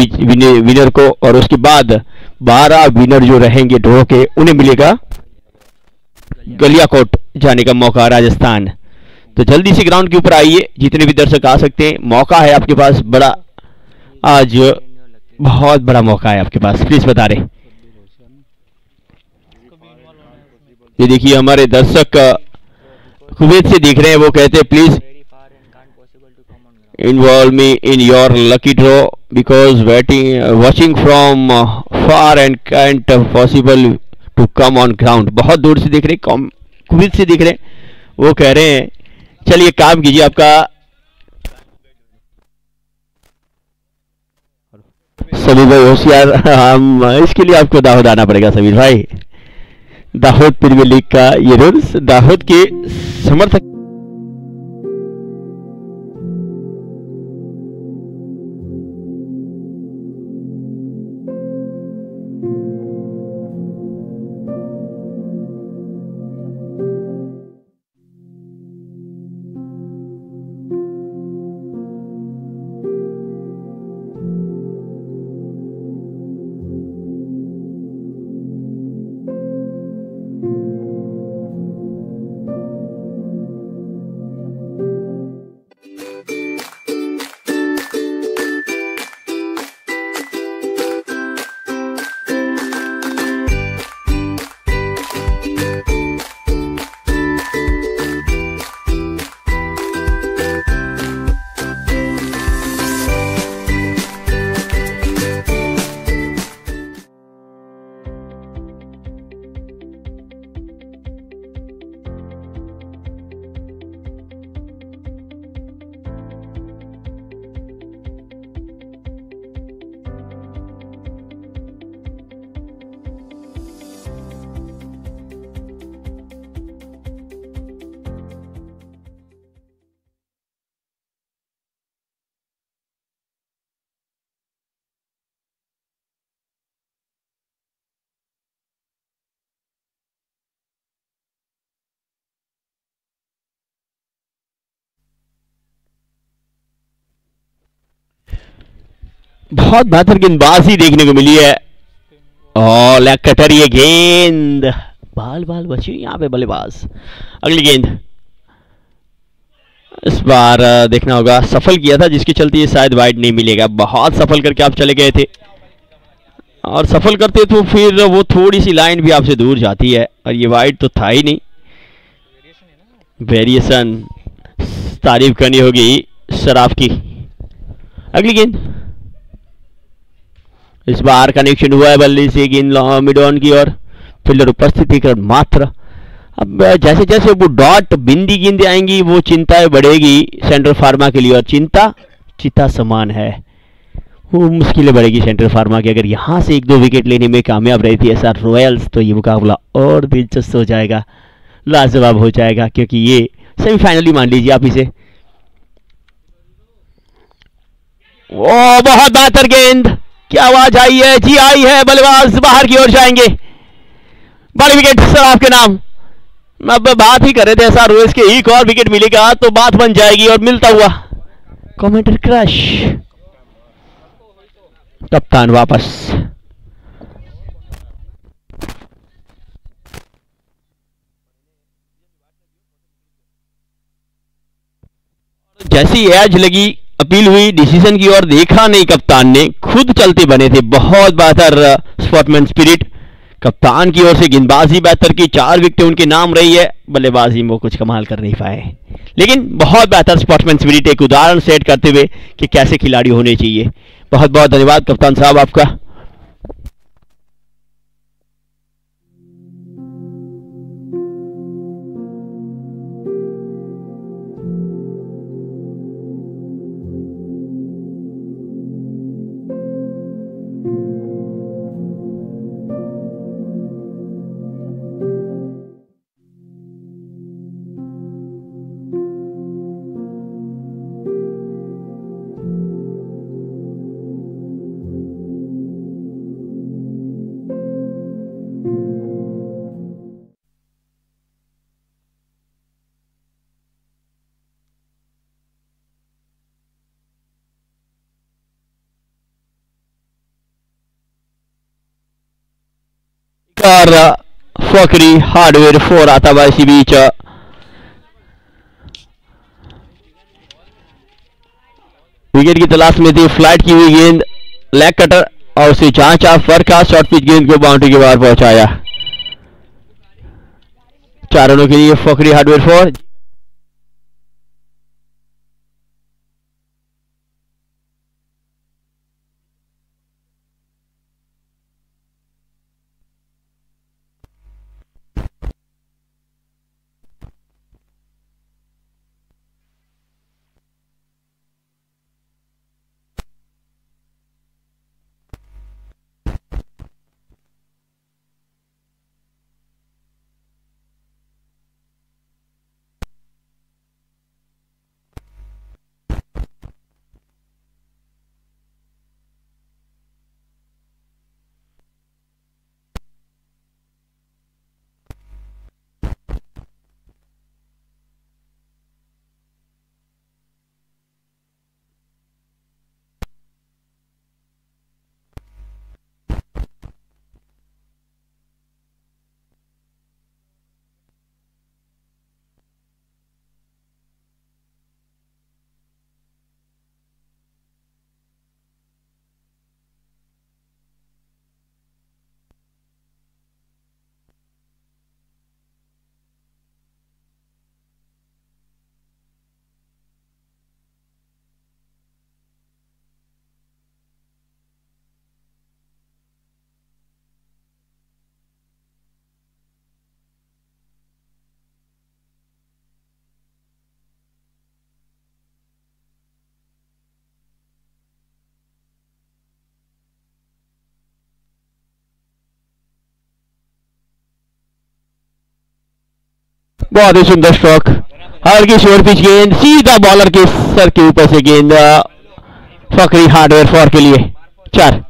विनर को, और उसके बाद 12 विनर जो रहेंगे ड्रॉ के उन्हें मिलेगा गलियाकोट जाने का मौका, राजस्थान। तो जल्दी से ग्राउंड के ऊपर आइए, जितने भी दर्शक आ सकते हैं। मौका है आपके पास बड़ा, आज बहुत बड़ा मौका है आपके पास, प्लीज बता रहे। ये देखिए हमारे दर्शक कुवैत से देख रहे हैं, वो कहते हैं please involve me in your lucky draw because watching from far and can't possible to come on ground. बहुत दूर से देख रहे हैं, कुवैत से देख रहे हैं, वो कह रहे हैं चलिए काम कीजिए आपका। समीर भाई होशियार, हम इसके लिए आपको दाहोद आना पड़ेगा समीर भाई। दाहोद प्रीमियर लीग का ये रूल्स, दाहोद के समर्थक बहुत बेहतर गेंदबाजी देखने को मिली है और लेग कटर, ये गेंद बाल बाल बची यहाँ पे बल्लेबाज। अगली गेंद इस बार देखना होगा, सफल किया था जिसके चलते ये शायद वाइड नहीं मिलेगा। बहुत सफल करके आप चले गए थे और सफल करते तो फिर वो थोड़ी सी लाइन भी आपसे दूर जाती है और ये वाइड तो था ही नहीं। वेरिएशन तारीफ करनी होगी शराफ की। अगली गेंद इस बार कनेक्शन हुआ है बल्ले से, गेंद मिड ऑन की और फील्डर उपस्थिति कर मात्र। अब जैसे जैसे वो डॉट बिंदी गेंदें आएंगी वो चिंताएं बढ़ेगी सेंट्रल फार्मा के लिए, और चिंता चिता समान है, वो मुश्किलें बढ़ेगी सेंट्रल फार्मा की। अगर यहाँ से 1-2 विकेट लेने में कामयाब रहती है एसआर रॉयल्स तो ये मुकाबला और दिलचस्प हो जाएगा, लाजवाब हो जाएगा, क्योंकि ये सेमीफाइनली मान लीजिए आप इसे। ओ बहुत बेहतर गेंद, क्या आवाज आई है जी, आई है, बल्लेबाज बाहर की ओर जाएंगे, बड़ी विकेट सराफ के नाम। अब बात ही कर रहे थे एसआर रॉयल्स के, एक और विकेट मिलेगा तो बात बन जाएगी और मिलता हुआ कमेंटर क्रश। कप्तान वापस, जैसी एज लगी अपील हुई डिसीजन की और देखा नहीं, कप्तान ने खुद चलते बने थे। बहुत बेहतर स्पोर्टमैन स्पिरिट कप्तान की ओर से, गेंदबाजी बेहतर की, 4 विकेटें उनके नाम रही है, बल्लेबाजी में वो कुछ कमाल कर नहीं पाए, लेकिन बहुत बेहतर स्पोर्ट्समैन स्पिरिट, एक उदाहरण सेट करते हुए कि कैसे खिलाड़ी होने चाहिए। बहुत बहुत धन्यवाद कप्तान साहब आपका। और फकरी हार्डवेयर 4 आता हुआ इसी बीच। विकेट की तलाश में थी, फ्लाइट की हुई गेंद, लेग कटर और उसे चाचा फरका शॉर्ट पिच गेंद को बाउंड्री के बाहर पहुंचाया। 4 रनों के लिए फकरी हार्डवेयर 4। बहुत ही सुंदर स्ट्रोक, हल्की शोर पिच गेंद, सीधा बॉलर के सर के ऊपर से गेंद, फकरी हार्डवेयर 4 के लिए 4।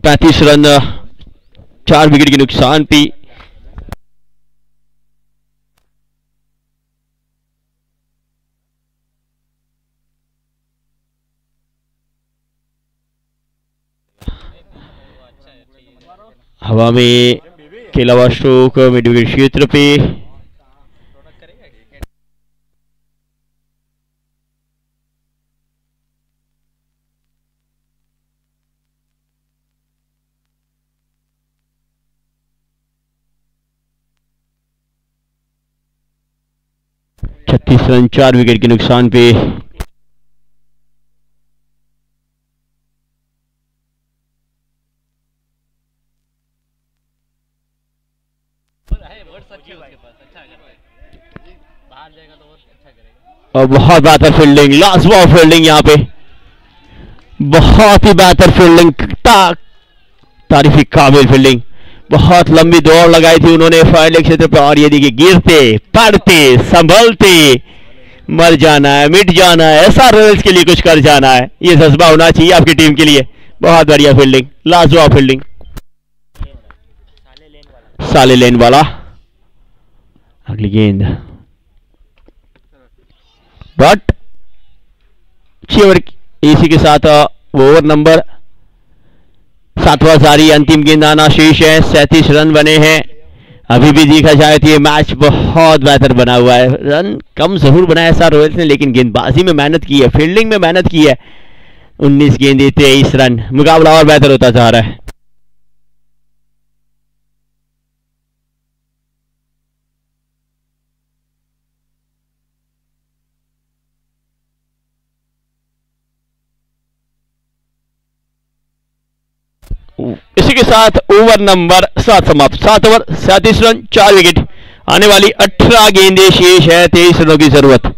35 रन 4 विकेट के नुकसान पे। हवा में खेला हुआ स्ट्रोक मिड विकेट क्षेत्र पे। छत्तीस रन 4 विकेट के नुकसान पे। और बहुत बेहतर फील्डिंग, लास्ट बॉल फील्डिंग यहाँ पे, बहुत ही बेहतर फील्डिंग, तारीफी काबिल फील्डिंग। बहुत लंबी दौड़ लगाई थी उन्होंने फाइनल क्षेत्र पर, और ये देखिए गिरते पड़ते संभलते मर जाना है, मिट जाना है, ऐसा रॉयल्स के लिए कुछ कर जाना है, ये जज्बा होना चाहिए आपकी टीम के लिए। बहुत बढ़िया फील्डिंग, लास्ट बॉल फील्डिंग, साले लेन वाला। अगली गेंद बट 6 ओवर इसी के साथ ओवर नंबर 7वां जारी, अंतिम गेंद आना शेष है। 37 रन बने हैं। अभी भी देखा जाए तो ये मैच बहुत बेहतर बना हुआ है। रन कम जरूर बनाया ऐसा रॉयल्स ने, लेकिन गेंदबाजी में मेहनत की है, फील्डिंग में मेहनत की है। 19 गेंदें 23 रन, मुकाबला और बेहतर होता जा रहा है। इसी के साथ ओवर नंबर 7 समाप्त। 7 ओवर 37 रन 4 विकेट, आने वाली 18 गेंदें शेष है, 23 रनों की जरूरत।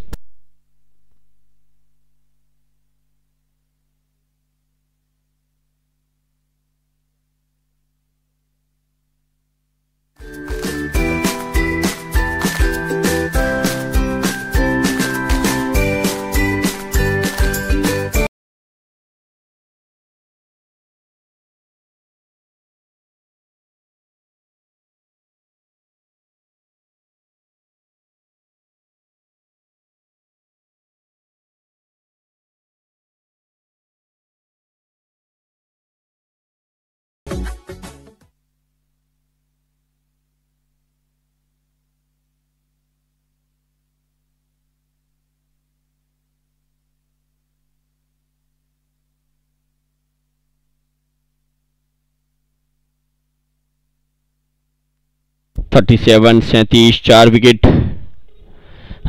सैंतीस 4 विकेट।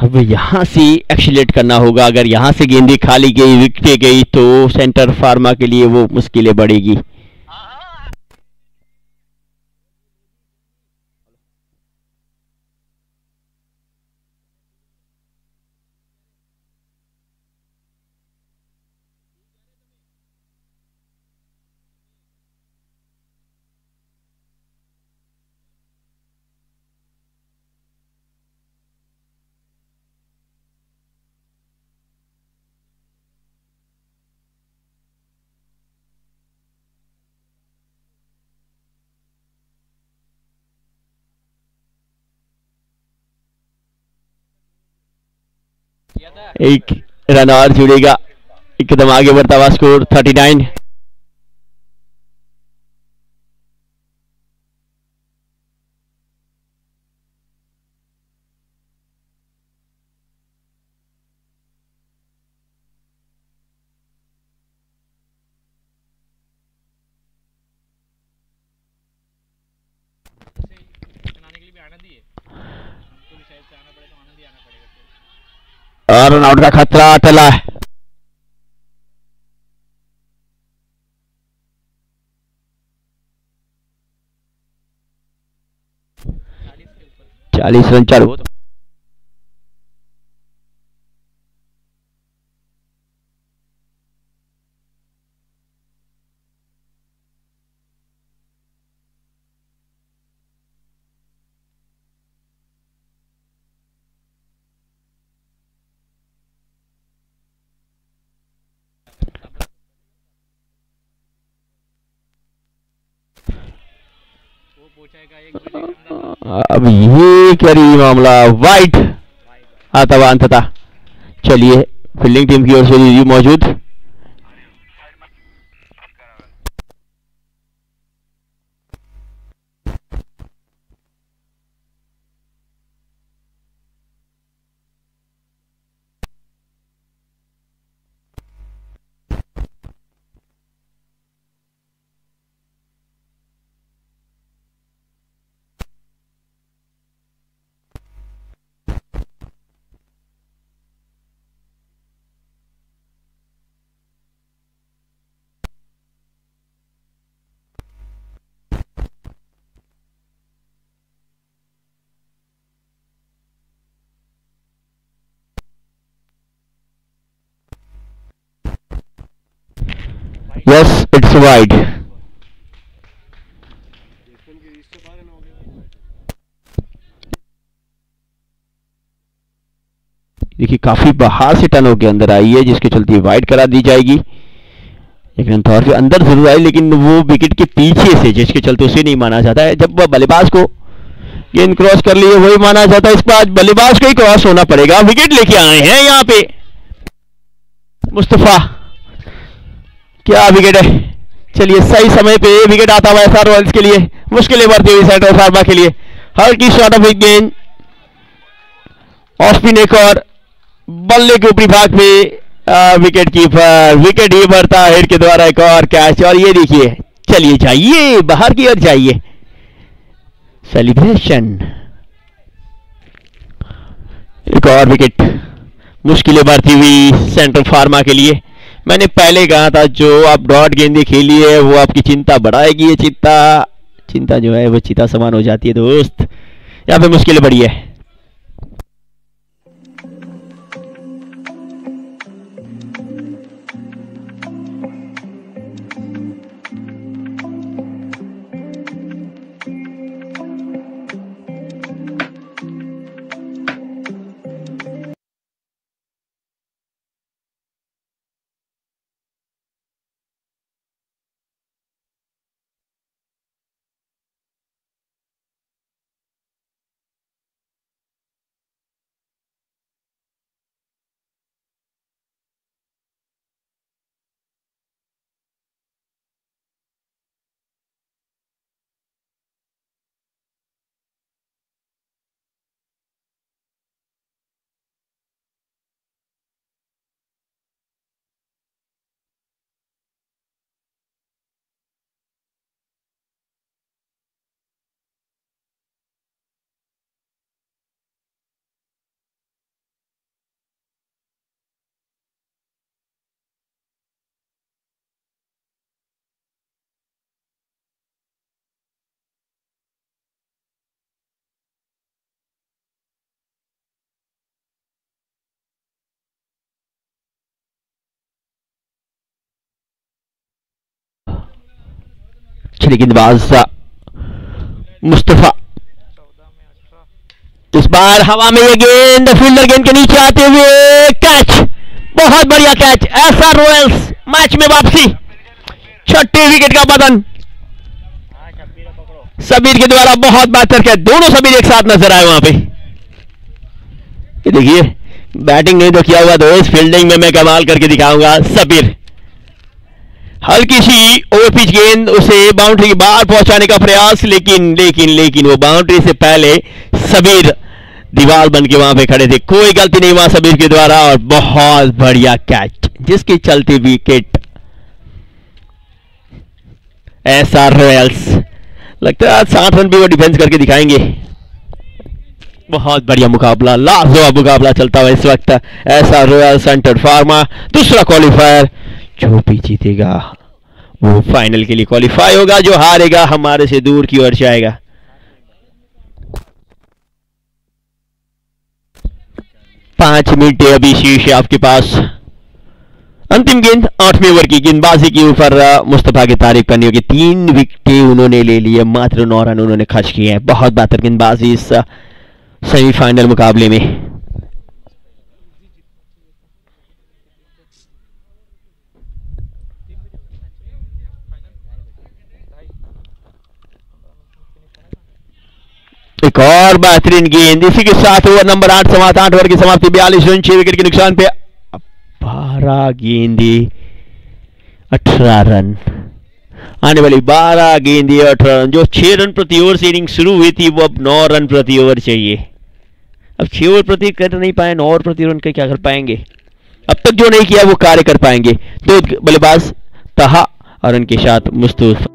अब यहां से एक्सीलेट करना होगा। अगर यहां से गेंदें खाली गई, विकेटें गई, तो सेंटर फार्मा के लिए वो मुश्किलें बढ़ेगी। एक रन और जुड़ेगा, एकदम आगे बढ़ता हुआ स्कोर 39। और रन आउट का खतरा टला है। चालीस रन चालू। अब ये क्या रही मामला, वाइट आता हुआ अंततः। चलिए फील्डिंग टीम की ओर से रिव्यू मौजूद। Yes, it's wide. देखिए काफी बाहर से टर्न होकर अंदर आई है, जिसके चलते वाइड करा दी जाएगी। एक रन तौर पे अंदर जरूर आई, लेकिन वो विकेट के पीछे से, जिसके चलते उसे नहीं माना जाता है। जब वह बल्लेबाज को गेंद क्रॉस कर लिए वही माना जाता है। इस बार बल्लेबाज को ही क्रॉस होना पड़ेगा। विकेट लेके आए हैं यहाँ पे मुस्तफा, क्या विकेट है। चलिए सही समय पे विकेट आता हुआ एसआर रॉयल्स के लिए, मुश्किलें बढ़ती हुई सेंटर फार्मा के लिए। हल्की शॉट ऑफ गेंद ऑफ स्पिन, एक और बल्ले के ऊपरी भाग में विकेट कीपर, विकेट ही बढ़ता है के द्वारा एक और कैच। और ये देखिए, चलिए जाइए बाहर की ओर जाइए, सेलिब्रेशन। एक और विकेट, मुश्किलें बढ़ती हुई सेंटर फार्मा के लिए। मैंने पहले कहा था जो आप डॉट गेंदें खेली है वो आपकी चिंता बढ़ाएगी। ये चिंता जो है वो चिता समान हो जाती है दोस्त। यहाँ पे मुश्किलें बढ़ी है। चलिए गेंदबाज मुस्तफा, इस बार हवा में ये गेंद फील्डर गेंद के नीचे आते हुए कैच, बहुत बढ़िया कैच। एसआर रॉयल्स मैच में वापसी, छठे विकेट का पतन सबीर के द्वारा। बहुत बेहतर कैच, दोनों सबीर एक साथ नजर आए वहां पे। ये देखिए बैटिंग नहीं तो किया हुआ दोस्त, फील्डिंग में मैं कमाल करके दिखाऊंगा। सबीर हल्की सी ओवर पिच गेंद, उसे बाउंड्री के बाहर पहुंचाने का प्रयास, लेकिन वो बाउंड्री से पहले सबीर दीवार बन के वहां पे खड़े थे। कोई गलती नहीं वहां सबीर के द्वारा, और बहुत बढ़िया कैच, जिसके चलते विकेट एसआर रॉयल्स। लगता है आज 60 रन भी वो डिफेंस करके दिखाएंगे। बहुत बढ़िया मुकाबला, लाजवाब मुकाबला चलता हुआ इस वक्त। एसआर रॉयल सेंटर फार्मा दूसरा क्वालिफायर, जो भी जीतेगा वो फाइनल के लिए क्वालिफाई होगा, जो हारेगा हमारे से दूर की ओर जाएगा। पांच मिनट अभी शीर्ष आपके पास। अंतिम गेंद 8वें ओवर की गेंदबाजी के ऊपर मुस्तफा की तारीफ करनी होगी। 3 विकेटें उन्होंने ले लिए, मात्र 9 रन उन्होंने खर्च किए हैं। बहुत बेहतर गेंदबाजी इस सेमीफाइनल मुकाबले में। एक और बेहतरीन गेंद। इसी के साथ ओवर नंबर 8 समाप्त। 8 ओवर की समाप्ति, 42 रन 6 विकेट के नुकसान पे। 12 गेंदे 18 रन, आने वाली 12 गेंदे 18 रन। जो 6 रन प्रति ओवर से इनिंग शुरू हुई थी वो अब 9 रन प्रति ओवर चाहिए। अब 6 ओवर प्रति कर नहीं पाए, 9 ओवर प्रति रन का क्या कर पाएंगे? अब तक जो नहीं किया वो कार्य कर पाएंगे। तो बल्लेबाज तहा और उनके साथ मुस्तूफ।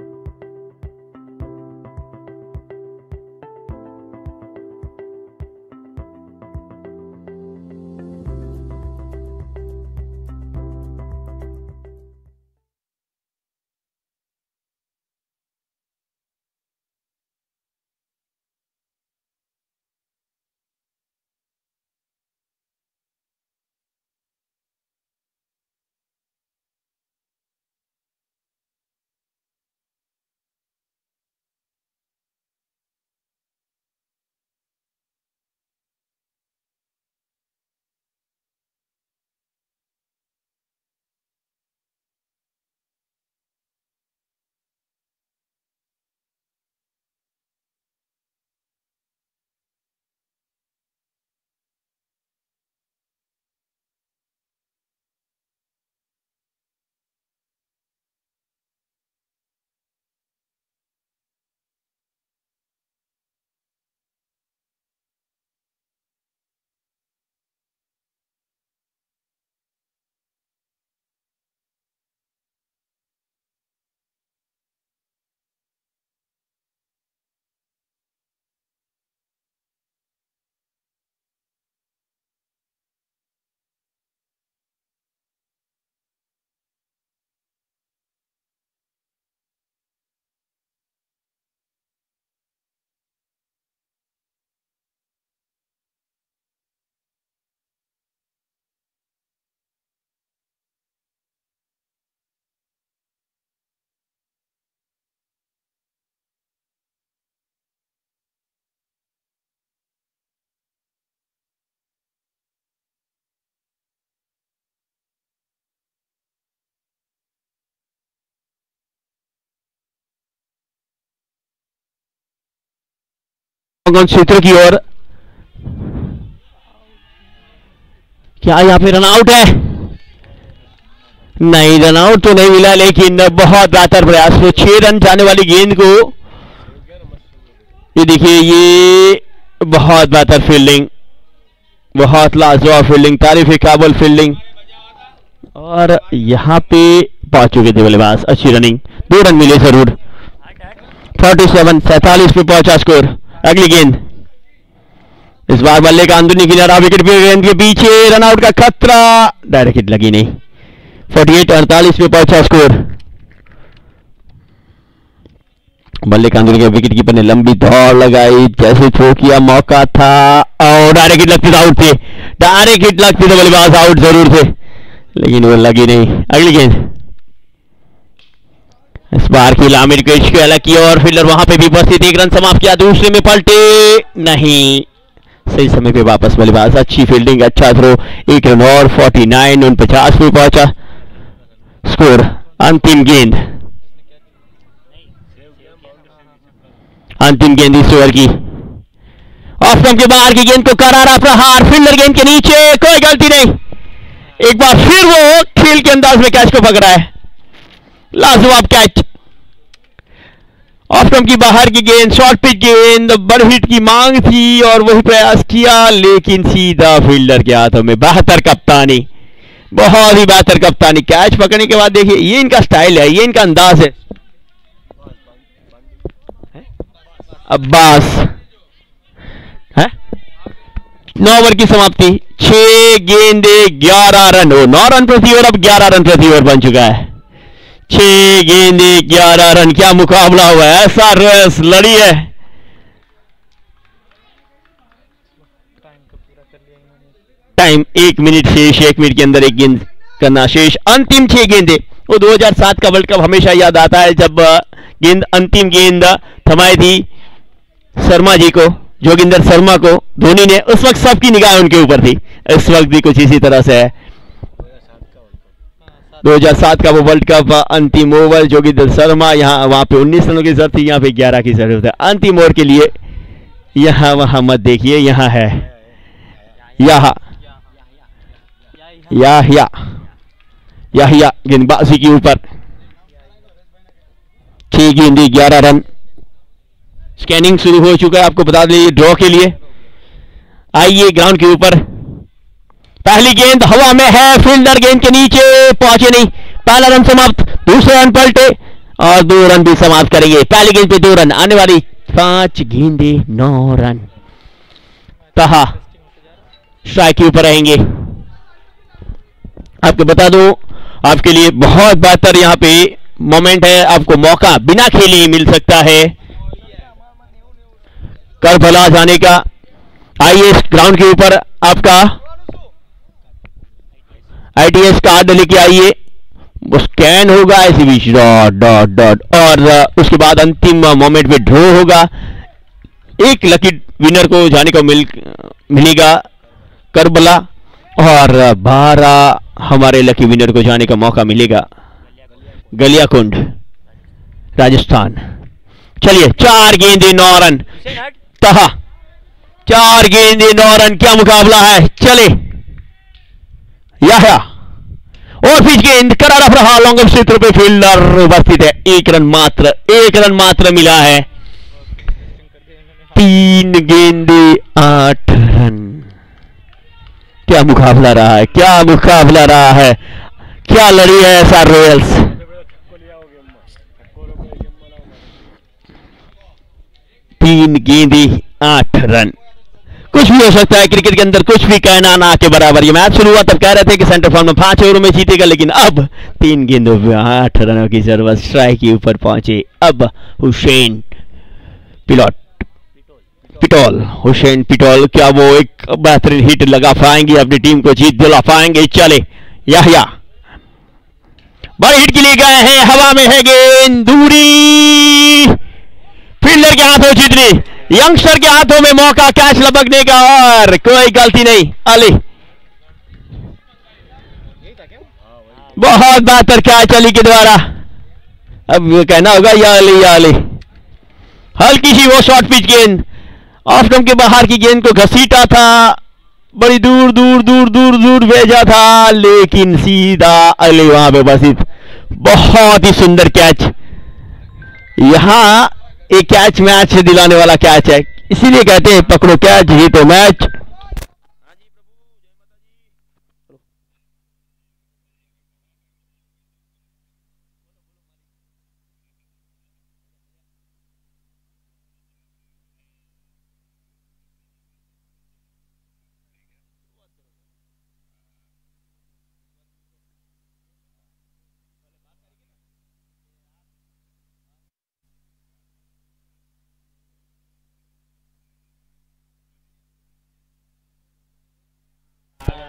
क्षेत्र की ओर, क्या यहां पे रन आउट है? नहीं, रन आउट तो नहीं मिला, लेकिन बहुत बेहतर प्रयास। तो 6 रन जाने वाली गेंद को, ये देखिए, ये बहुत बेहतर फील्डिंग, बहुत लाजवाब फील्डिंग, तारीफ काबिल फील्डिंग। और यहां पे पहुंच चुके थे बल्लेबाज। अच्छी रनिंग, 2 रन मिले जरूर। 47 पे पहुंचा स्कोर। अगली गेंद, इस बार बल्ले का अंदरूनी किनारा, विकेट पे गेंद के पीछे, रन आउट का खतरा, डायरेक्ट हिट लगी नहीं। 48 पे पहुंचा स्कोर। बल्ले का अंदरूनी, विकेट कीपर ने लंबी दौड़ लगाई, जैसे थ्रो किया, मौका था और डायरेक्ट हिट लगती, आउट थे। डायरेक्ट हिट लगती तो बल्लेबाज आउट जरूर थे, लेकिन वो लगी नहीं। अगली गेंद, इस बार की लामिर को इश्क अलग किया और फील्डर वहां पे भी उपस्थित, 1 रन समाप्त किया। दूसरे में पलटे नहीं, सही समय पे वापस बल्लेबाज। अच्छी फील्डिंग, अच्छा थ्रो, 1 रन और। 49 पे पहुंचा स्कोर। अंतिम गेंद, अंतिम गेंद इस ओवर की। ऑफ स्टंप के बाहर की गेंद को करारा प्रहार, फील्डर गेंद के नीचे, कोई गलती नहीं। एक बार फिर वो खेल के अंदाज में कैच को पकड़ा है, लाजवाब कैच। ऑफ स्टंप की बाहर की गेंद, शॉर्ट पिच गेंद, बड़ हिट की मांग थी और वही प्रयास किया, लेकिन सीधा फील्डर के हाथों में। बेहतर कप्तानी, बहुत ही बेहतर कप्तानी। कैच पकड़ने के बाद देखिए, ये इनका स्टाइल है, ये इनका अंदाज है। अब्बास है। 9 ओवर की समाप्ति, 6 गेंदे 11 रन। 9 रन प्रति ओवर, अब 11 रन प्रति ओवर बन चुका है। 6 गेंदे 11 रन, क्या मुकाबला हुआ है, ऐसा रेस लड़ी है। टाइम 1 मिनट शेष, 1 मिनट के अंदर 1 गेंद करना शेष। अंतिम 6 गेंदे, वो 2007 का वर्ल्ड कप हमेशा याद आता है, जब गेंद, अंतिम गेंद थमाई थी शर्मा जी को, जोगिंदर शर्मा को धोनी ने। उस वक्त सबकी निगाह उनके ऊपर थी, इस वक्त भी कुछ इसी तरह से है। 2007 का वो वर्ल्ड कप, अंतिम ओवर, जोगिंदर शर्मा, यहाँ वहां पे 19 रनों की जरूरत थी, यहाँ पे 11 की जरूरत है। अंतिम ओवर के लिए यहां वहां मत देखिए, यहां है, यहां याहिया गेंदबाजी के ऊपर 6 गेंदे 11 रन। स्कैनिंग शुरू हो चुका है, आपको बता दें ड्रॉ के लिए। आइए ग्राउंड के ऊपर, पहली गेंद हवा में है, फील्डर गेंद के नीचे पहुंचे नहीं, पहला रन समाप्त, दूसरा रन पलटे और 2 रन भी समाप्त करेंगे। पहली गेंद पे 2 रन, आने वाली 5 गेंदे 9 रन। तहा स्ट्राइक के ऊपर रहेंगे। आपको बता दूं, आपके लिए बहुत बेहतर यहां पे मोमेंट है, आपको मौका बिना खेले मिल सकता है करबला जाने का। आइए ग्राउंड के ऊपर आपका ITS कार्ड लेके आइए, वो स्कैन होगा ऐसे बीच डॉट डॉट डॉट, और उसके बाद अंतिम मोमेंट पे ड्रॉ होगा। एक लकी विनर को जाने को मिलेगा करबला, और 12 हमारे लकी विनर को जाने का मौका मिलेगा गलियाकुंड राजस्थान। चलिए 4 गेंदे 9 रन, तहा 4 गेंदे 9 रन, क्या मुकाबला है। चले याह्या और पिच गेंद करारा रहा, लॉन्ग क्षेत्र पे फील्डर उपस्थित है, 1 रन मात्र मिला है। 3 गेंदे 8 रन। क्या मुकाबला रहा है, क्या मुकाबला रहा है, क्या लड़ी है ऐसा रॉयल्स। 3 गेंदे 8 रन। कुछ भी हो सकता है क्रिकेट के अंदर, कुछ भी कहना ना के बराबर। ये मैच शुरू हुआ तब कह रहे थे कि सेंटर फॉर्म में 5 ओवरों में जीतेगा, लेकिन अब 3 गेंदों पे 8 रनों की जरूरत। स्ट्राइक के ऊपर पहुंचे अब हुसैन हुसैन पिटोल, क्या वो एक बेहतरीन हिट लगा पाएंगे, अपनी टीम को जीत दिला पाएंगे। चले याहिया बड़े हिट के लिए गए हैं, हवा में है गेंद, दूरी, फील्डर के हाथों जीतनी, यंगस्टर के हाथों में मौका कैच लपकने का, और कोई गलती नहीं। अली बहुत बेहतर कैच अली के द्वारा। अब ये कहना होगा या अली। हल्की सी वो शॉर्ट पिच गेंद, ऑफ स्टंप के बाहर की गेंद को घसीटा था, बड़ी दूर दूर दूर दूर दूर भेजा था, लेकिन सीधा अली वहां पे बस। बहुत ही सुंदर कैच। यहां एक कैच मैच दिलाने वाला कैच है, इसीलिए कहते हैं पकड़ो कैच ही तो मैच।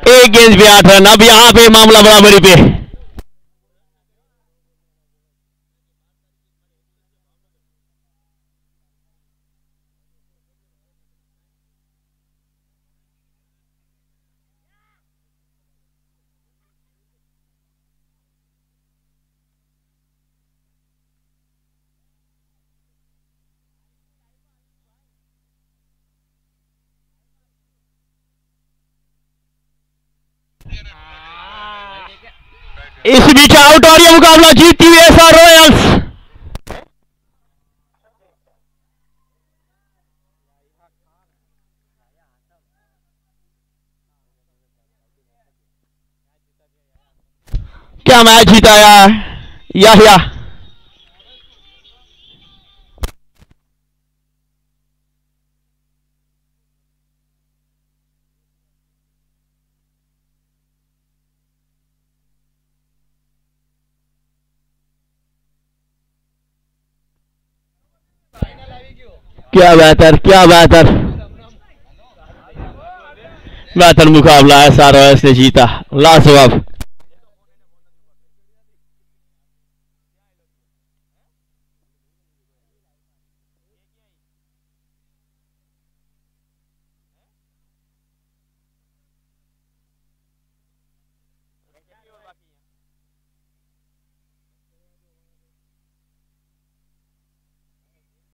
एक गेंद पे 8 रन। अब यहां पे मामला बराबरी पे। इस बीच आउट, और यह मुकाबला जीतती हुई एसआर रॉयल्स। क्या मैच जिताया याहिया। क्या बेहतर मुकाबला है, एसआर रॉयल्स ने जीता। लाजवाब।